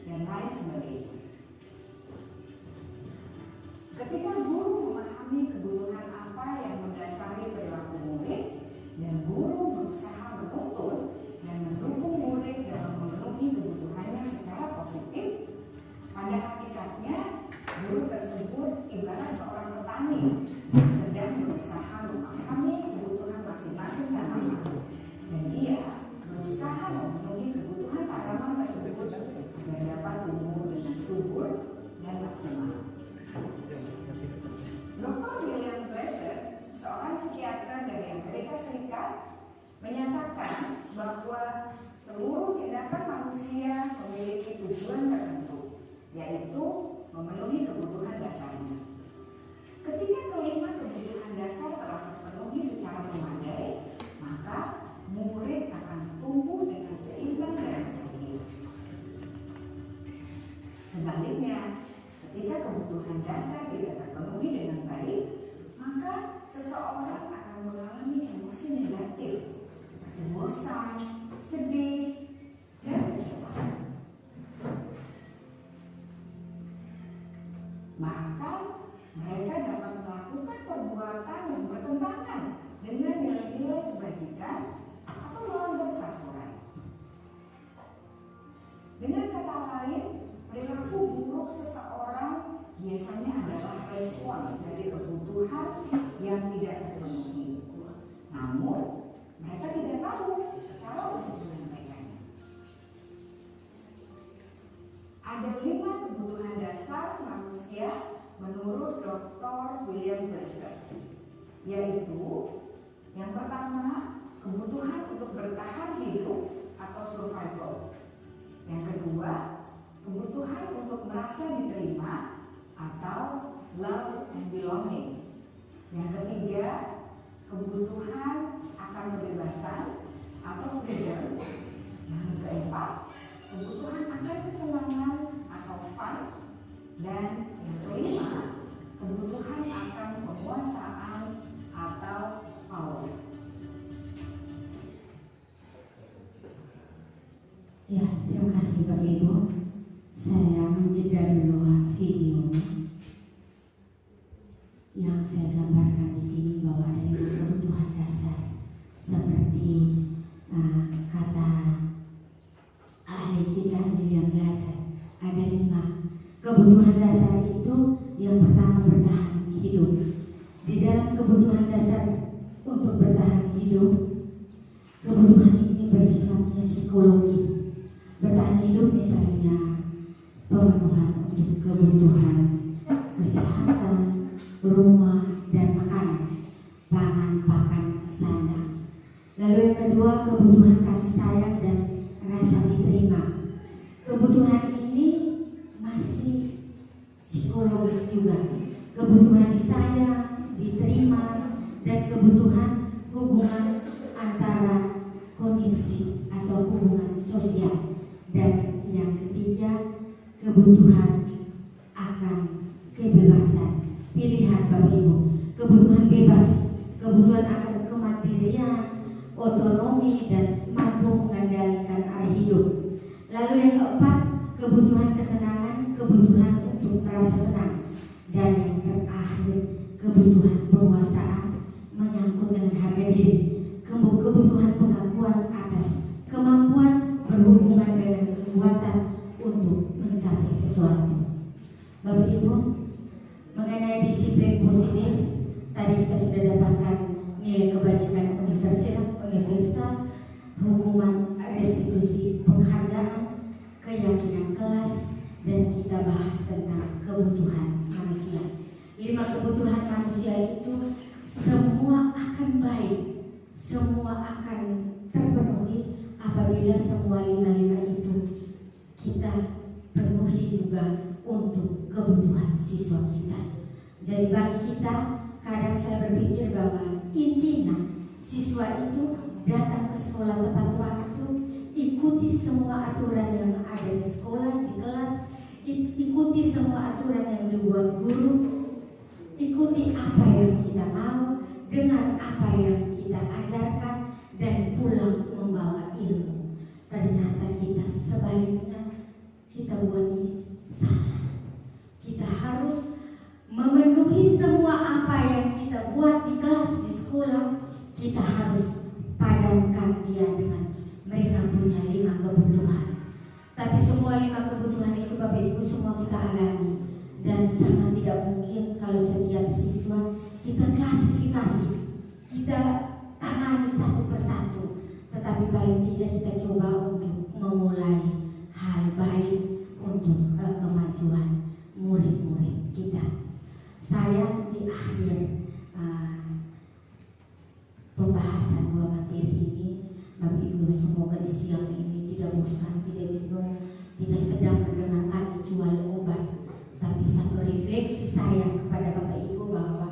dan lain sebagainya. Ketika guru memahami kebutuhan apa yang mendasari perilaku murid, dan guru berusaha menuntun dan mendukung murid dalam memenuhi kebutuhannya secara positif, pada hakikatnya guru tersebut ibarat seorang petani yang sedang berusaha memahami kebutuhan masing-masing tanaman, dan ia berusaha memenuhi kebutuhan tanaman tersebut agar dapat tumbuh dengan subur dan maksimal. Dr. William Glasser, seorang psikiater dari Amerika Serikat, menyatakan bahwa seluruh tindakan manusia memiliki tujuan tertentu, yaitu memenuhi kebutuhan dasarnya. Ketika kelima kebutuhan dasar telah terpenuhi secara memadai, maka murid akan tumbuh dengan seimbang dan bahagia. Sebaliknya, ketika kebutuhan dasar tidak terpenuhi dengan baik, maka seseorang akan mengalami emosi negatif seperti bosan, sedih, dan kecewa. Bahkan mereka dapat melakukan perbuatan yang bertentangan dengan nilai-nilai kebajikan atau melanggar peraturan. Dengan kata lain, perilaku buruk seseorang biasanya adalah respons dari kebutuhan yang tidak terpenuhi. Namun, mereka tidak tahu cara untuk menyampaikannya. Ada 5 kebutuhan dasar manusia menurut Dr. William Glasser, yaitu yang pertama, kebutuhan untuk bertahan hidup atau survival. Yang kedua, kebutuhan untuk merasa diterima atau love and belonging. Yang ketiga, kebutuhan akan kebebasan atau freedom. Yang keempat, kebutuhan akan kesenangan atau fun. Dan yang kelima, kebutuhan akan penguasaan atau power. Ya, terima kasih Bapak Ibu. Saya menjeda dulu video yang saya gambarkan di sini bahwa ada 5 kebutuhan dasar seperti kata ahli kita William Glasser. Ada 5 kebutuhan dasar itu. Yang pertama, bertahan hidup. Di dalam kebutuhan dasar untuk bertahan hidup, kebutuhan ini bersifatnya psikologi. Bertahan hidup misalnya pemenuhan untuk kebutuhan kesehatan, rumah, dan makanan, pangan, pakan, sandang. Lalu yang kedua, kebutuhan kasih sayang dan rasa diterima. Kebutuhan ini masih psikologis juga. Kebutuhan disayang, diterima, dan kebutuhan hubungan antara kondisi atau hubungan sosial. Dan yang ketiga, kebutuhan akan kebebasan pilihan Bapak Ibu. Kebutuhan bebas, kebutuhan akan kemandirian, otonomi, dan mampu mengendalikan arah hidup. Lalu yang keempat, kebutuhan kesenangan, kebutuhan untuk merasa senang. Dan yang terakhir, kebutuhan penguasaan menyangkut dengan harga diri, kebutuhan pengakuan atas kemampuan berhubungan dengan kekuatan untuk mencapai sesuatu. Bapak Ibu, mengenai disiplin positif, tadi kita sudah dapatkan nilai kebajikan universal, hukuman restitusi penghargaan, keyakinan kelas, dan kita bahas tentang kebutuhan manusia. 5 kebutuhan manusia itu semua akan baik, semua akan terpenuhi apabila semua 5 itu kita penuhi juga untuk kebutuhan siswa kita. Jadi bagi kita, kadang saya berpikir bahwa intinya siswa itu datang ke sekolah tepat waktu, ikuti semua aturan yang ada di sekolah, di kelas, ikuti semua aturan yang dibuat guru, ikuti apa yang kita mau, dengan apa yang kita ajarkan, dan pulang membawa ilmu. Ternyata kita sebaliknya, kita buat ini salah. Kita harus memenuhi semua apa yang kita buat di kelas, di sekolah. Kita harus padankan dia dengan mereka punya 5 kebutuhan. Tapi semua 5 kebutuhan itu Bapak Ibu semua kita alami. Dan sangat tidak mungkin kalau setiap siswa kita klasifikasi, kita tangani satu persatu. Tetapi paling tidak kita coba untuk memulai hal baik untuk kemajuan murid-murid kita. Saya di akhir pembahasan 2 materi ini, Bapak Ibu semoga di siang ini tidak bosan, tidak jenuh, tidak sedang mendengarkan dijual obat. Tapi satu refleksi saya kepada Bapak Ibu bahwa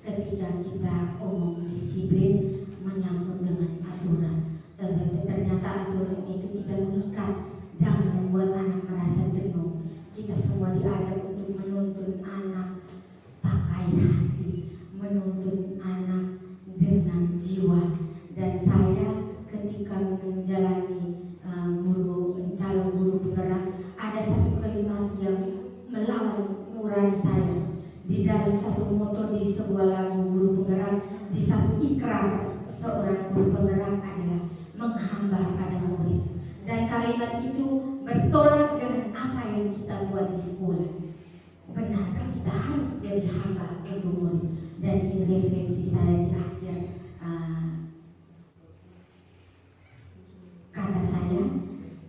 ketika kita omong disiplin menyangkut dengan aturan, ternyata aturan itu tidak mengikat, jangan membuat anak merasa jenuh. Kita semua diajak untuk menuntun anak pakai hati, menuntun anak dengan jiwa. Dan saya ketika menjalani calon guru penggerak, ada satu kalimat yang melawan nurani saya. Di dalam satu moto di sebuah lagu guru penggerak, di satu ikrar seorang guru penggerak adalah menghamba pada murid. Dan kalimat itu bertolak dengan apa yang kita buat di sekolah. Benarkah kita harus jadi menjadi hamba untuk murid. Dan ini refleksi saya di akhir kata saya.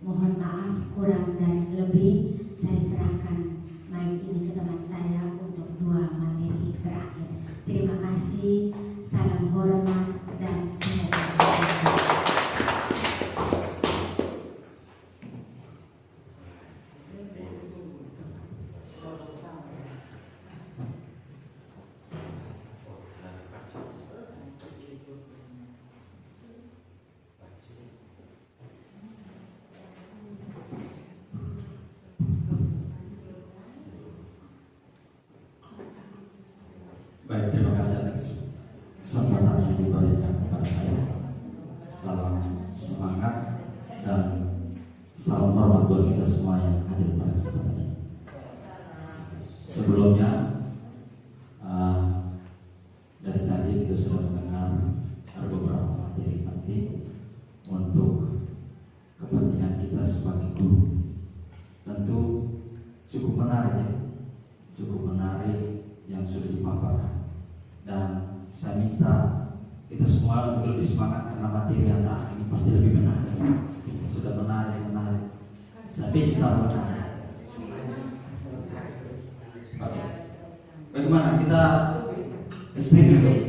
Mohon maaf kurang dan lebih, saya serahkan mic ini ke teman saya untuk 2 materi terakhir. Terima kasih, salam hormat dan sehat. Baik, terima kasih atas kesempatan yang diberikan kepada saya. Salam semangat dan salam hormat buat kita semua yang hadir pada kesempatan ini. Sebelumnya, dari tadi kita sudah mendengar ada beberapa materi penting untuk kepentingan kita sebagai guru. Tentu cukup menarik ya, cukup menarik yang sudah dipaparkan. Dan saya minta kita semua untuk lebih semangat karena materi yang terakhir ini pasti lebih menarik. Sudah menarik. Tapi kita menarik. Oke. Bagaimana kita speaking dulu?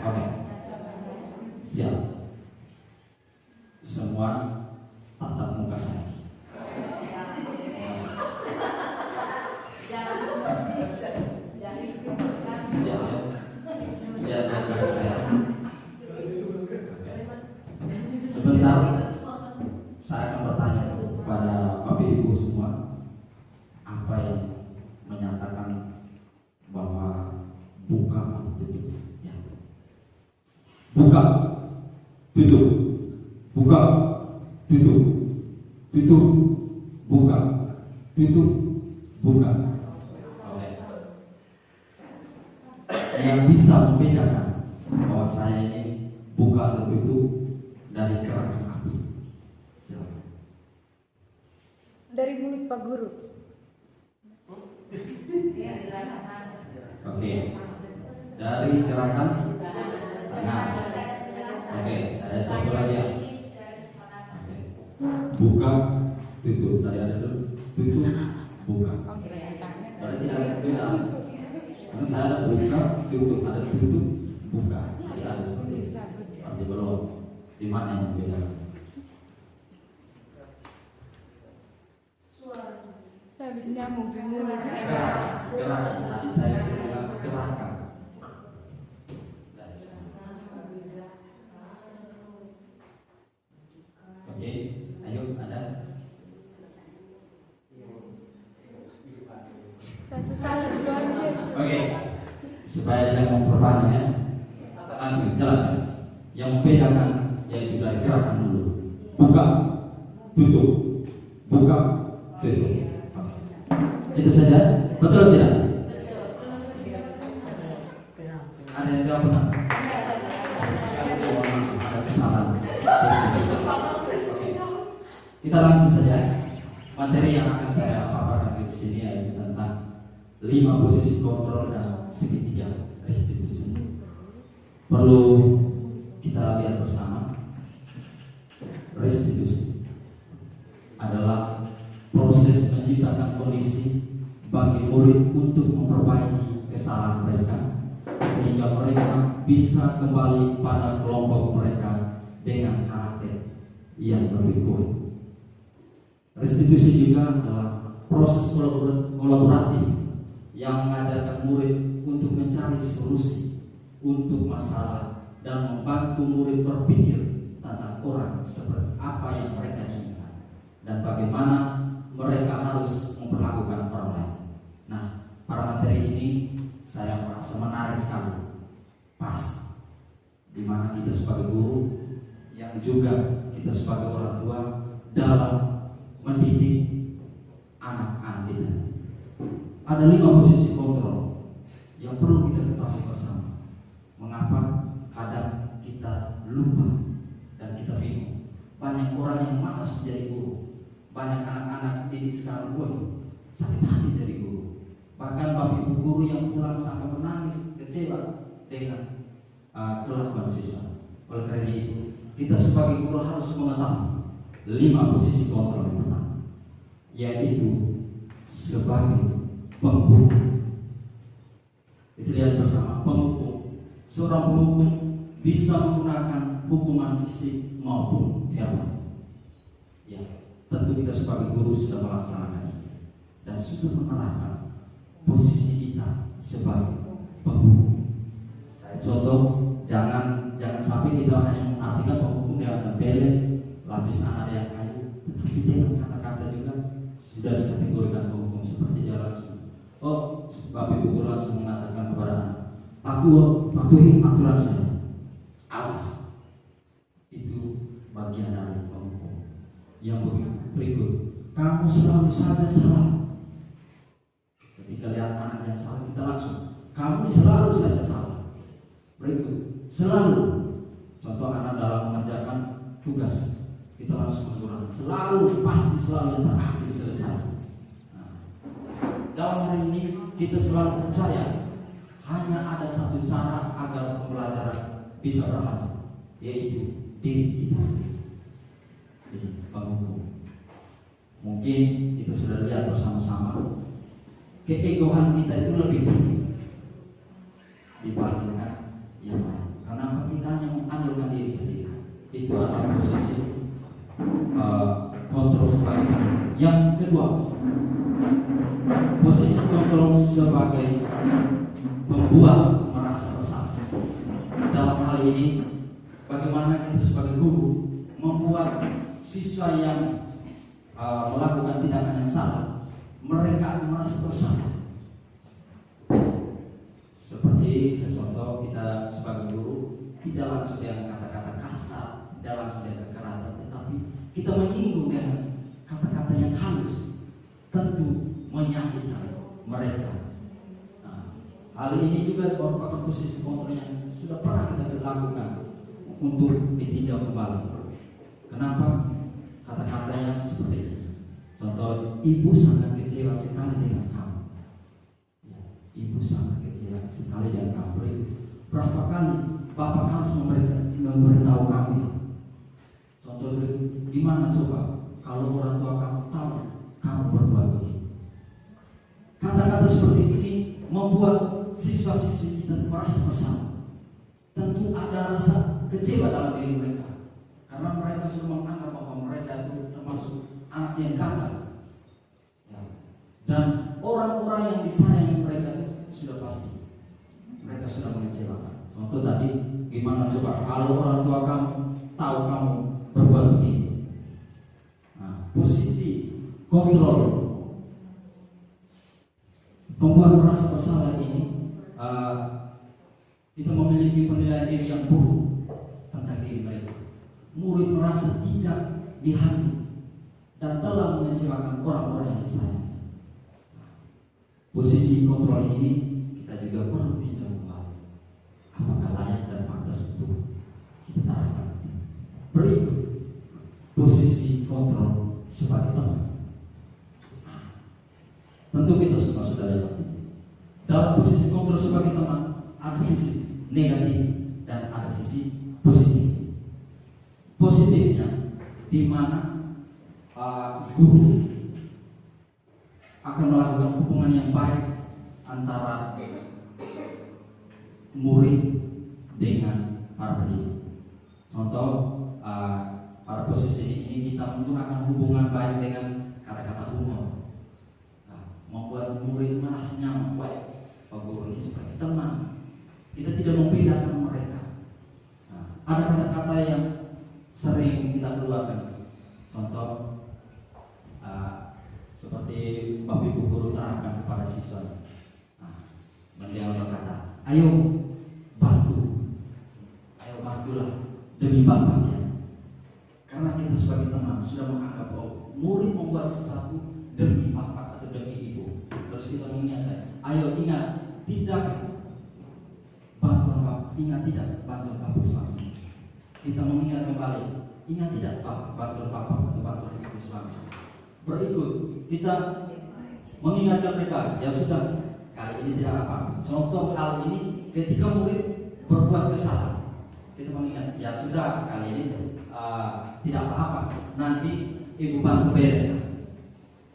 Oke. Siap. Semua tatap muka saya. Siap ya? Lihat wajah saya. Sebentar, saya akan bertanya kepada Bapak Ibu semua, apa yang menyatakan bahwa buka atau tutup? Ya. Buka, tutup, buka, tutup, tutup, buka, tutup, buka. Yang bisa membedakan bahwa saya ini buka atau tutup dari gerakan api. Silakan. Dari mulut Pak Guru. Oke. Dari gerakan tangan. Oke, saya coba lagi ya. Oke. Buka, tutup. Tadi ada dulu. Tutup, buka. Berarti ada beda. Karena saya ada buka, tutup, ada tutup, buka. Jadi ada seperti belum. Di mana yang berbeda? Saya habis nyambung di mulut. Gerakan. Tadi saya sudah bilang gerakan. Oke, ayo ada. Saya susah duluan dia. Oke, supaya saya memperpanjang ya, langsung jelaskan. Yang membedakan yaitu dari gerakan dulu. Buka, tutup, buka, tutup. Itu saja, betul tidak? Ada yang jawab benar? Ada kesalahan. Kita langsung saja. Materi yang akan saya paparkan di sini yaitu tentang 5 posisi kontrol dan segitiga restitusi. Perlu kita lihat bersama, restitusi adalah proses menciptakan kondisi bagi murid untuk memperbaiki kesalahan mereka sehingga mereka bisa kembali pada kelompok mereka dengan karakter yang lebih kuat. Restitusi juga adalah proses kolaboratif yang mengajarkan murid untuk mencari solusi untuk masalah dan membantu murid berpikir tentang orang seperti apa yang mereka inginkan dan bagaimana mereka harus memperlakukan orang lain. Nah, pada materi ini saya merasa menarik sekali, pas di mana kita sebagai guru yang juga kita sebagai orang tua dalam mendidik anak-anak kita. Ada 5 posisi kontrol yang perlu kita ketahui bersama. Mengapa kadang kita lupa dan kita bingung. Banyak orang yang malas menjadi guru. Banyak anak-anak didik sekarang pun sakit hati jadi guru. Bahkan Bapak Ibu guru yang pulang sampai menangis kecewa dengan kelakuan siswa. Oleh karena itu, kita sebagai guru harus mengetahui 5 posisi kontrol yang pertama, yaitu sebagai penghukum. Kita lihat bersama, penghukum. Seorang penghukum bisa menggunakan hukuman fisik maupun verbal. Ya, tentu kita sebagai guru sudah melaksanakan ini dan sudah menerapkan posisi kita sebagai penghukum. Contoh, jangan sampai kita hanya mengartikan penghukum dengan tempele, lapisan area kayu, tetapi dengan kata-kata juga sudah dikategorikan penghukum. Seperti dia langsung, Bapak Ibu guru langsung mengatakan kepada anak, patuhi aturan saya, awas. Itu bagian dari penghukum. Yang berikut, kamu selalu saja salah. Ketika lihat anak yang salah, kita langsung, kamu selalu saja salah. Berikut, selalu. Contoh anak dalam mengerjakan tugas, kita langsung mengurangi, selalu, pasti selalu yang terakhir selesai. Dalam hari ini kita selalu percaya hanya ada satu cara agar pembelajaran bisa berhasil, yaitu diri kita sendiri. Jadi penghukum. Mungkin kita sudah lihat bersama-sama, keegoan kita itu lebih tinggi dibandingkan yang lain. Kenapa kita hanya mengandalkan diri sendiri? Itu adalah posisi kontrol sebagai. Yang kedua, posisi kontrol sebagai membuat merasa bersalah. Dalam hal ini, bagaimana kita sebagai guru membuat siswa yang melakukan tindakan yang salah, mereka merasa bersalah. Seperti contoh, kita sebagai guru tidak langsung dengan kata-kata kasar, tidak langsung dengan kekerasan, tetapi kita menyinggung dengan kata-kata yang halus, tentu menyakitkan mereka. Hal ini juga merupakan posisi kontrol yang sudah pernah kita lakukan untuk ditinjau kembali. Kenapa? Kata-kata yang seperti ini. Contoh, ibu sangat kecewa sekali dengan kamu. Ya, ibu sangat kecewa sekali dengan kamu. Berapa kali bapak harus memberitahu kami? Contoh berikut, gimana coba kalau orang tua kamu tahu kamu berbuat begini? Kata-kata seperti ini membuat siswa-siswi kita merasa bersalah. Tentu ada rasa kecewa dalam diri mereka, karena mereka sudah menganggap bahwa mereka itu termasuk anak yang gagal. Ya. Dan orang-orang yang disayangi mereka itu sudah pasti mereka sudah mengecewakan. Contoh tadi, gimana coba kalau orang tua kamu tahu kamu berbuat begini? Nah, posisi kontrol membuat merasa bersalah ini, kita memiliki penilaian diri yang buruk tentang diri mereka. Murid merasa tidak dihargai dan telah mengecewakan orang-orang yang disayang. Posisi kontrol ini kita juga perlu tinjau kembali, apakah layak dan pantas untuk kita terapkan. Berikut, posisi kontrol sebagai teman. Tentu kita semua sudah lihat, dalam posisi kontrol sebagai teman ada sisi negatif dan ada sisi positif. Positifnya, di mana guru akan melakukan hubungan yang baik antara murid dengan para pendidik. Contoh, pada posisi ini kita menggunakan hubungan baik dengan kata-kata humor, membuat murid merasa nyaman. Baik, Pak Guru ini seperti teman, kita tidak membedakan mereka. Ada kata-kata yang sering kita keluarkan. Contoh, seperti Bapak Ibu guru terapkan kepada siswa. Beliau berkata, ayo bantulah demi bapaknya. Karena kita sebagai teman sudah menganggap bahwa murid membuat sesuatu demi bapak atau demi ibu. Terus kita mengingatkan, ayo ingat tidak bantuan bapak, ingat tidak bantuan bapak selama. Kita mengingat kembali, ingat tidak bantuan bapak atau bantuan ibu selama. Berikut kita mengingatkan mereka, ya sudah, kali ini tidak apa. Contoh hal ini ketika murid berbuat kesalahan, kita mengingat ya sudah kali ini tidak apa-apa, nanti ibu bantu bereskan.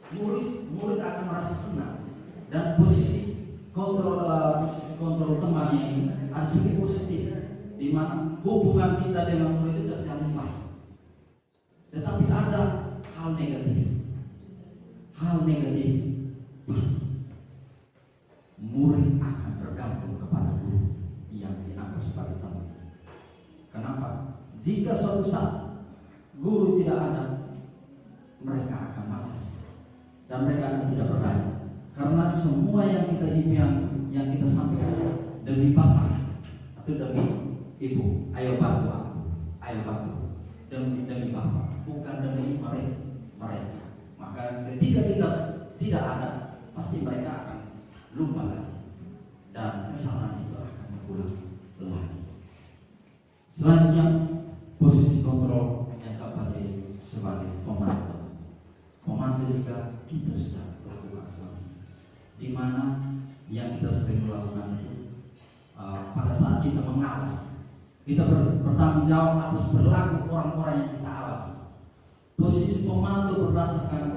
Murid akan merasa senang dan posisi kontrol teman ini ada segi positif, di mana hubungan kita dengan murid itu terjalin baik. Tetapi ada hal negatif pasti murid akan bergantung kepada guru yang dianggap sebagai teman. Kenapa? Jika suatu saat guru tidak ada, mereka akan malas dan mereka akan tidak berdaya. Karena semua yang kita impian, yang kita sampaikan demi bapak atau demi ibu, ayo bantu aku, ayo bantu demi bapak, bukan demi mereka. Maka ketika kita tidak ada, pasti mereka akan lupa lagi dan kesalahan itu akan berulang lagi. Selanjutnya, posisi kontrol yang keempat yaitu sebagai pemantau. Pemantau juga kita sudah lakukan selama ini, di mana yang kita sering melakukan itu pada saat kita mengawas, kita bertanggung jawab atas perilaku orang-orang yang kita awasi. Posisi pemantau berdasarkan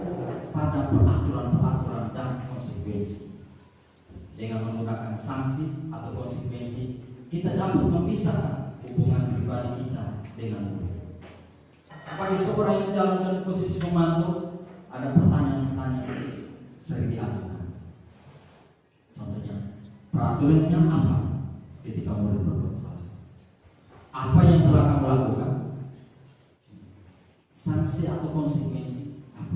pada peraturan dan konsekuensi. Dengan menggunakan sanksi atau konsekuensi, kita dapat memisahkan hubungan pribadi kita dengan murid. Sebagai seorang yang menjalankan posisi pemantau, ada pertanyaan-pertanyaan yang sering diajukan. Contohnya, peraturannya apa ketika murid berbuat salah? Apa yang telah kamu lakukan? Sanksi atau konsekuensi apa?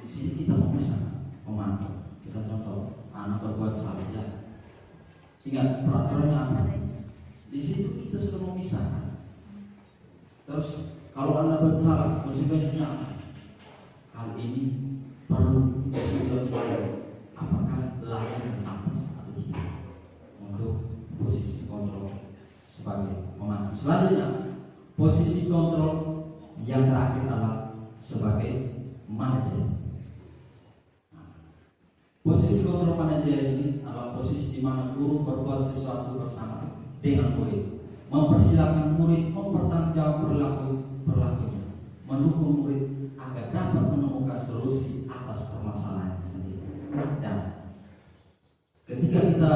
Di sini kita memisahkan pemantau. Kita contoh, anak berbuat salah, ya. Ingat peraturannya apa? Di situ kita sudah memisahkan. Terus kalau Anda bersalah, konsekuensinya apa? Hal ini perlu kita tahu apakah layak dan pantas atau tidak untuk posisi kontrol sebagai pemantau. Selanjutnya, posisi kontrol yang terakhir adalah sebagai manajer. Posisi kontrol manajer ini adalah posisi di mana guru berbuat sesuatu bersama dengan murid, mempersilahkan murid mempertanggungjawab perilakunya, mendukung murid agar dapat menemukan solusi atas permasalahan sendiri. Dan ketika kita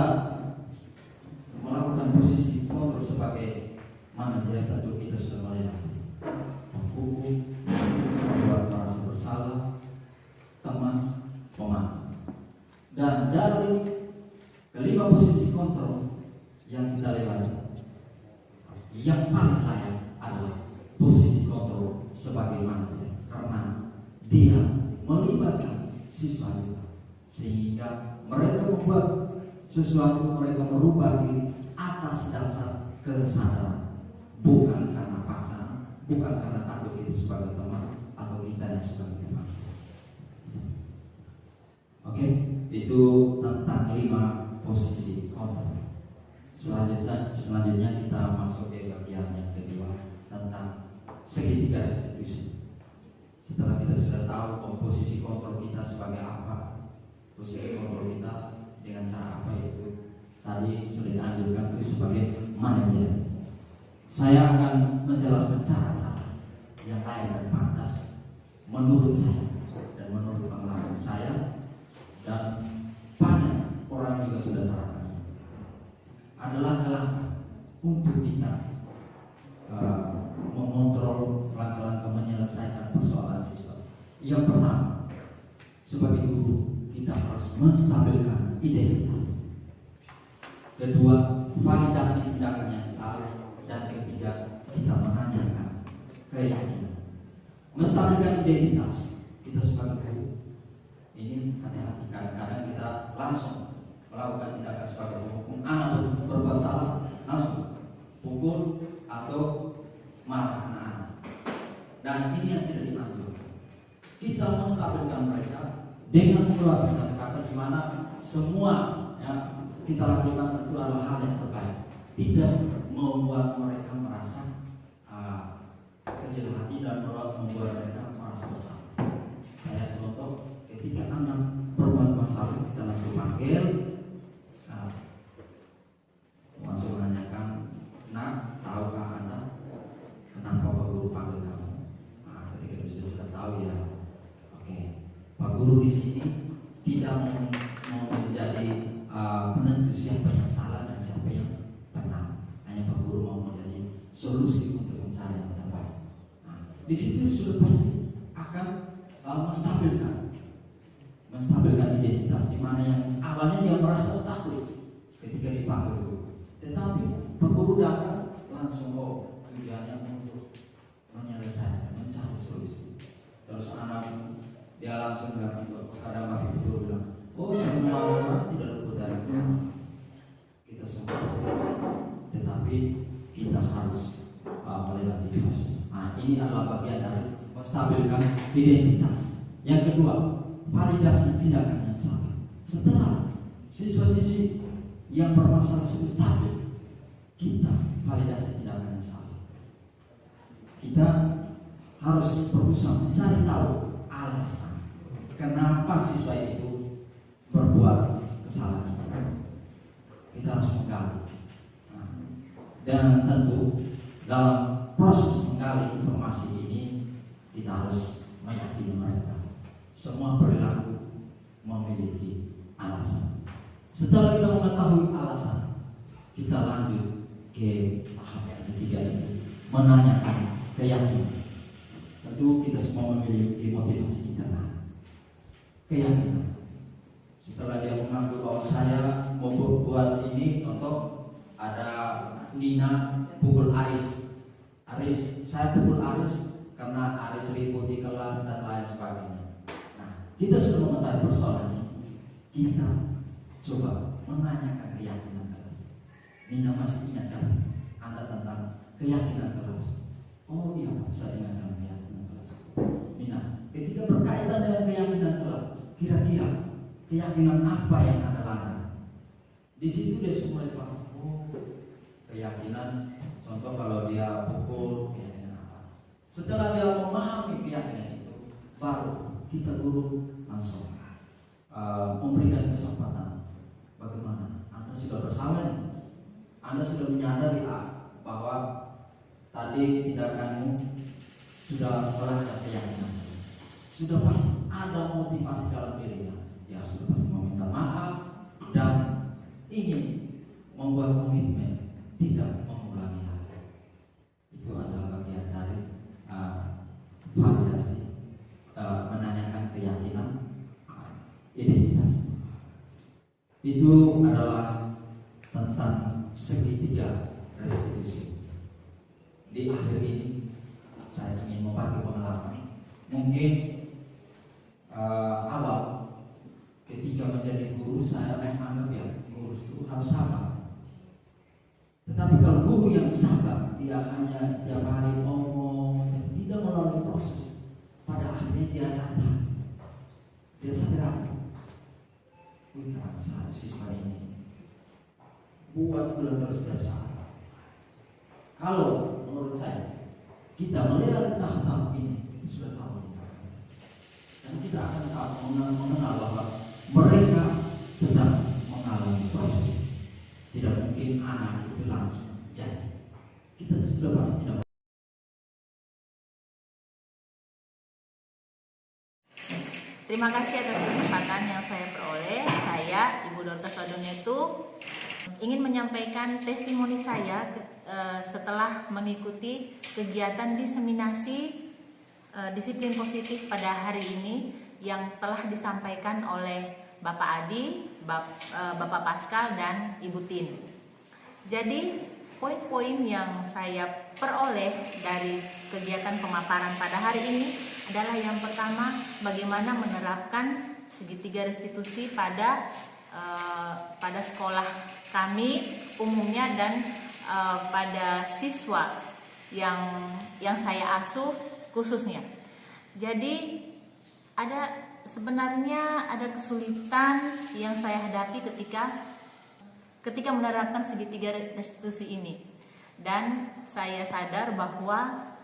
melakukan posisi kontrol sebagai manajer, tentu kita sudah melihat hukum, membuat merasa bersalah, teman, pemantau. Dan dari kelima posisi kontrol yang kita lewati, yang paling layak adalah posisi kontrol sebagai manajer, karena dia melibatkan siswa juga, sehingga mereka membuat sesuatu, mereka merubah diri atas dasar kesadaran, bukan karena paksaan, bukan karena takut itu sebagai teman atau kita yang sebagai teman. Oke, itu tentang 5 posisi kontrol. Selanjutnya kita masuk ke bagian yang kedua tentang segitiga restitusi. Setelah kita sudah tahu posisi kontrol kita sebagai apa, posisi kontrol kita dengan cara apa, yaitu tadi sudah dianjurkan itu sebagai manajer. Saya akan menjelaskan cara-cara yang lain dan pantas menurut saya dan menurut pengalaman saya, dan banyak orang juga sudah terapkan. Adalah langkah untuk kita mengontrol langkah-langkah menyelesaikan persoalan siswa. Yang pertama, sebagai guru kita harus menstabilkan identitas. Kedua, validasi tindakan yang salah. Dan ketiga, kita menanyakan keyakinan. Menstabilkan identitas kita sebagai guru. Ini hati-hati, kadang-kadang kita langsung melakukan tindakan sebagai hukum. Anak berbuat salah, langsung pukul atau marah anak-anak. Dan ini yang tidak dianjurkan. Kita menstabilkan mereka dengan mengeluarkan kata-kata di mana semua yang kita lakukan itu adalah hal yang terbaik, tidak membuat mereka merasa kecil hati dan membuat mereka merasa bersalah. Saya contoh, ketika anak berbuat masalah, kita langsung panggil, langsung menanyakan, "Nak, tahukah Anda kenapa Pak Guru panggil kamu?" Ketika dia sudah tahu ya, oke, Pak Guru di sini tidak mau menjadi penentu siapa yang salah dan siapa yang benar. Hanya Pak Guru mau menjadi solusi untuk mencari yang terbaik. Di situ sudah pasti akan menstabilkan identitas, di mana yang awalnya dia merasa takut ketika dipanggil, tetapi Pak Guru datang langsung tujuannya untuk menyelesaikan, mencari solusi. Terus dia langsung kepada Pak Guru bilang, semua orang tidak luput dari kesalahan. Kita semua pasti, tetapi kita harus melewati proses. Ini adalah bagian dari menstabilkan identitas. Yang kedua, validasi tindakan yang salah. Setelah siswa-siswi yang bermasalah sudah stabil, kita validasi tindakan yang salah. Kita harus berusaha mencari tahu alasan kenapa siswa itu berbuat kesalahan itu. Kita harus menggali. Dan tentu dalam proses menggali informasi ini kita harus meyakini mereka semua perilaku memiliki alasan. Setelah kita mengetahui alasan, kita lanjut ke tahap yang ketiga ini, menanyakan keyakinan. Tentu kita semua memiliki motivasi internal, keyakinan. Setelah dia mengaku bahwa saya mau berbuat ini, contoh ada Nina pukul Aris, saya pukul Aris karena Aris ribut di kelas dan lain sebagainya. Kita sudah mengetahui persoalan ini, kita coba menanyakan keyakinan kelas. Nina masih ingatkan Anda tentang keyakinan kelas? Oh iya, saya ingatkan keyakinan kelas. Nina, ketika berkaitan dengan keyakinan kelas, kira-kira keyakinan apa yang Anda langgar? Di situ dia mulai paham. Keyakinan, contoh kalau dia pukul, keyakinan apa? Setelah dia memahami keyakinan itu, baru kita guru langsung memberikan kesempatan. Bagaimana? Anda sudah bersama nih, Anda sudah menyadari bahwa tadi tindakanmu sudah melanggar keyakinan. Sudah pasti ada motivasi dalam dirinya. Ya sudah pasti meminta maaf dan ingin membuat komitmen tidak mengulangi lagi. Itu adalah bagian dari validasi. Menanyakan keyakinan, identitas. Itu adalah tentang segitiga restitusi. Di akhir ini saya ingin membagi pengalaman. Mungkin awal ketika menjadi guru saya menganggap ya guru itu harus sabar. Tetapi kalau guru yang sabar, dia hanya setiap hari ngomong, tidak melalui proses. Pada akhirnya dia sadar, kenapa siswa ini buat gula terus salah. Kalau menurut saya kita melewati tahap-tahap ini, kita sudah tahu dan kita akan mengenal bahwa mereka sedang mengalami proses. Tidak mungkin anak itu langsung jadi. Kita sudah pasti tidak. Terima kasih atas kesempatan yang saya peroleh. Saya, Ibu Dorcas Wadonetu, ingin menyampaikan testimoni saya setelah mengikuti kegiatan diseminasi disiplin positif pada hari ini yang telah disampaikan oleh Bapak Adi, Bapak Pascal, dan Ibu Tin. Jadi, poin-poin yang saya peroleh dari kegiatan pemaparan pada hari ini adalah yang pertama, bagaimana menerapkan segitiga restitusi pada sekolah kami umumnya dan pada siswa yang saya asuh khususnya. Jadi sebenarnya ada kesulitan yang saya hadapi ketika menerapkan segitiga restitusi ini, dan saya sadar bahwa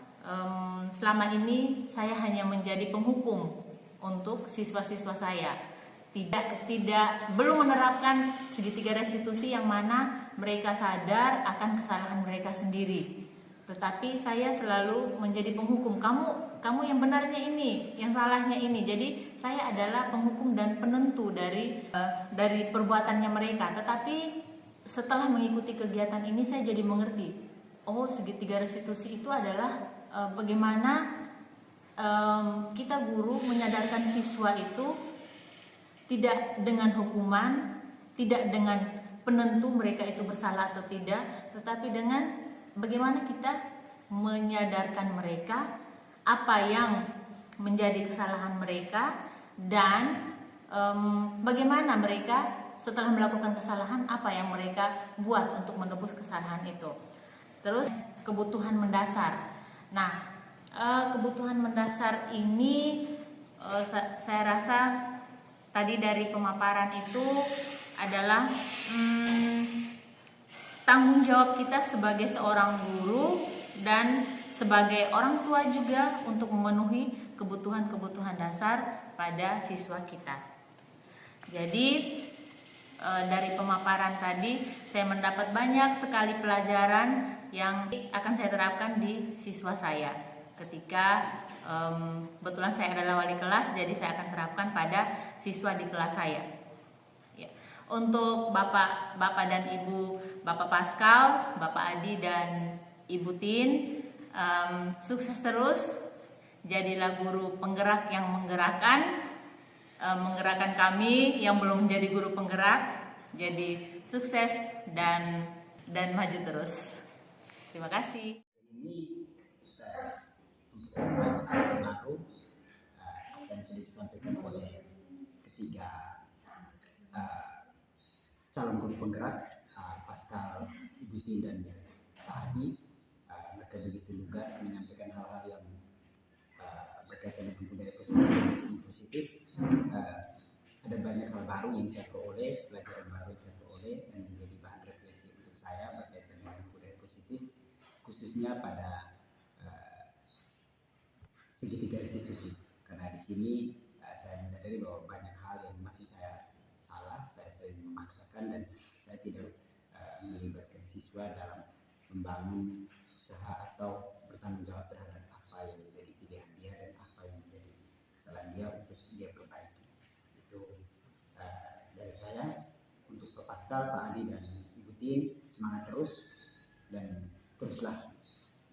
selama ini saya hanya menjadi penghukum untuk siswa-siswa saya. belum menerapkan segitiga restitusi yang mana mereka sadar akan kesalahan mereka sendiri. Tetapi saya selalu menjadi penghukum, kamu yang benarnya ini, yang salahnya ini. Jadi saya adalah penghukum dan penentu dari perbuatannya mereka. Tetapi setelah mengikuti kegiatan ini saya jadi mengerti, oh segitiga restitusi itu adalah bagaimana kita guru menyadarkan siswa itu tidak dengan hukuman, tidak dengan penentu mereka itu bersalah atau tidak, tetapi dengan bagaimana kita menyadarkan mereka apa yang menjadi kesalahan mereka dan bagaimana mereka setelah melakukan kesalahan apa yang mereka buat untuk menebus kesalahan itu. Terus kebutuhan mendasar. Nah, kebutuhan mendasar ini saya rasa tadi dari pemaparan itu adalah tanggung jawab kita sebagai seorang guru dan sebagai orang tua juga untuk memenuhi kebutuhan-kebutuhan dasar pada siswa kita. Jadi dari pemaparan tadi saya mendapat banyak sekali pelajaran yang akan saya terapkan di siswa saya. Ketika kebetulan saya adalah wali kelas, jadi saya akan terapkan pada siswa di kelas saya. Ya. Untuk Bapak dan Ibu, Bapak Pascal, Bapak Adi dan Ibu Tin, sukses terus. Jadilah guru penggerak yang menggerakkan kami yang belum menjadi guru penggerak. Jadi sukses dan maju terus. Terima kasih. Ini saya membuat hal baru apa yang sudah disampaikan oleh ketiga calon guru penggerak, Pascal, Ibu Tin dan Pak Adi. Mereka begitu lugas menyampaikan hal-hal yang berkaitan dengan budaya positif dan disiplin positif. Ada banyak hal baru yang saya peroleh, pelajaran baru yang saya peroleh dan menjadi bahan refleksi untuk saya berkaitan dengan budaya positif, khususnya pada segitiga restitusi. Karena di sini saya menyadari bahwa banyak hal yang masih saya salah, saya sering memaksakan dan saya tidak melibatkan siswa dalam membangun usaha atau bertanggung jawab terhadap apa yang menjadi pilihan dia dan apa yang menjadi kesalahan dia untuk dia perbaiki. Itu dari saya. Untuk Pak Pascal, Pak Adi dan Ibu Tin, semangat terus dan teruslah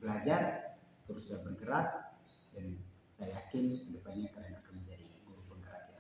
belajar, teruslah bergerak, dan saya yakin kedepannya kalian akan menjadi guru penggerak yang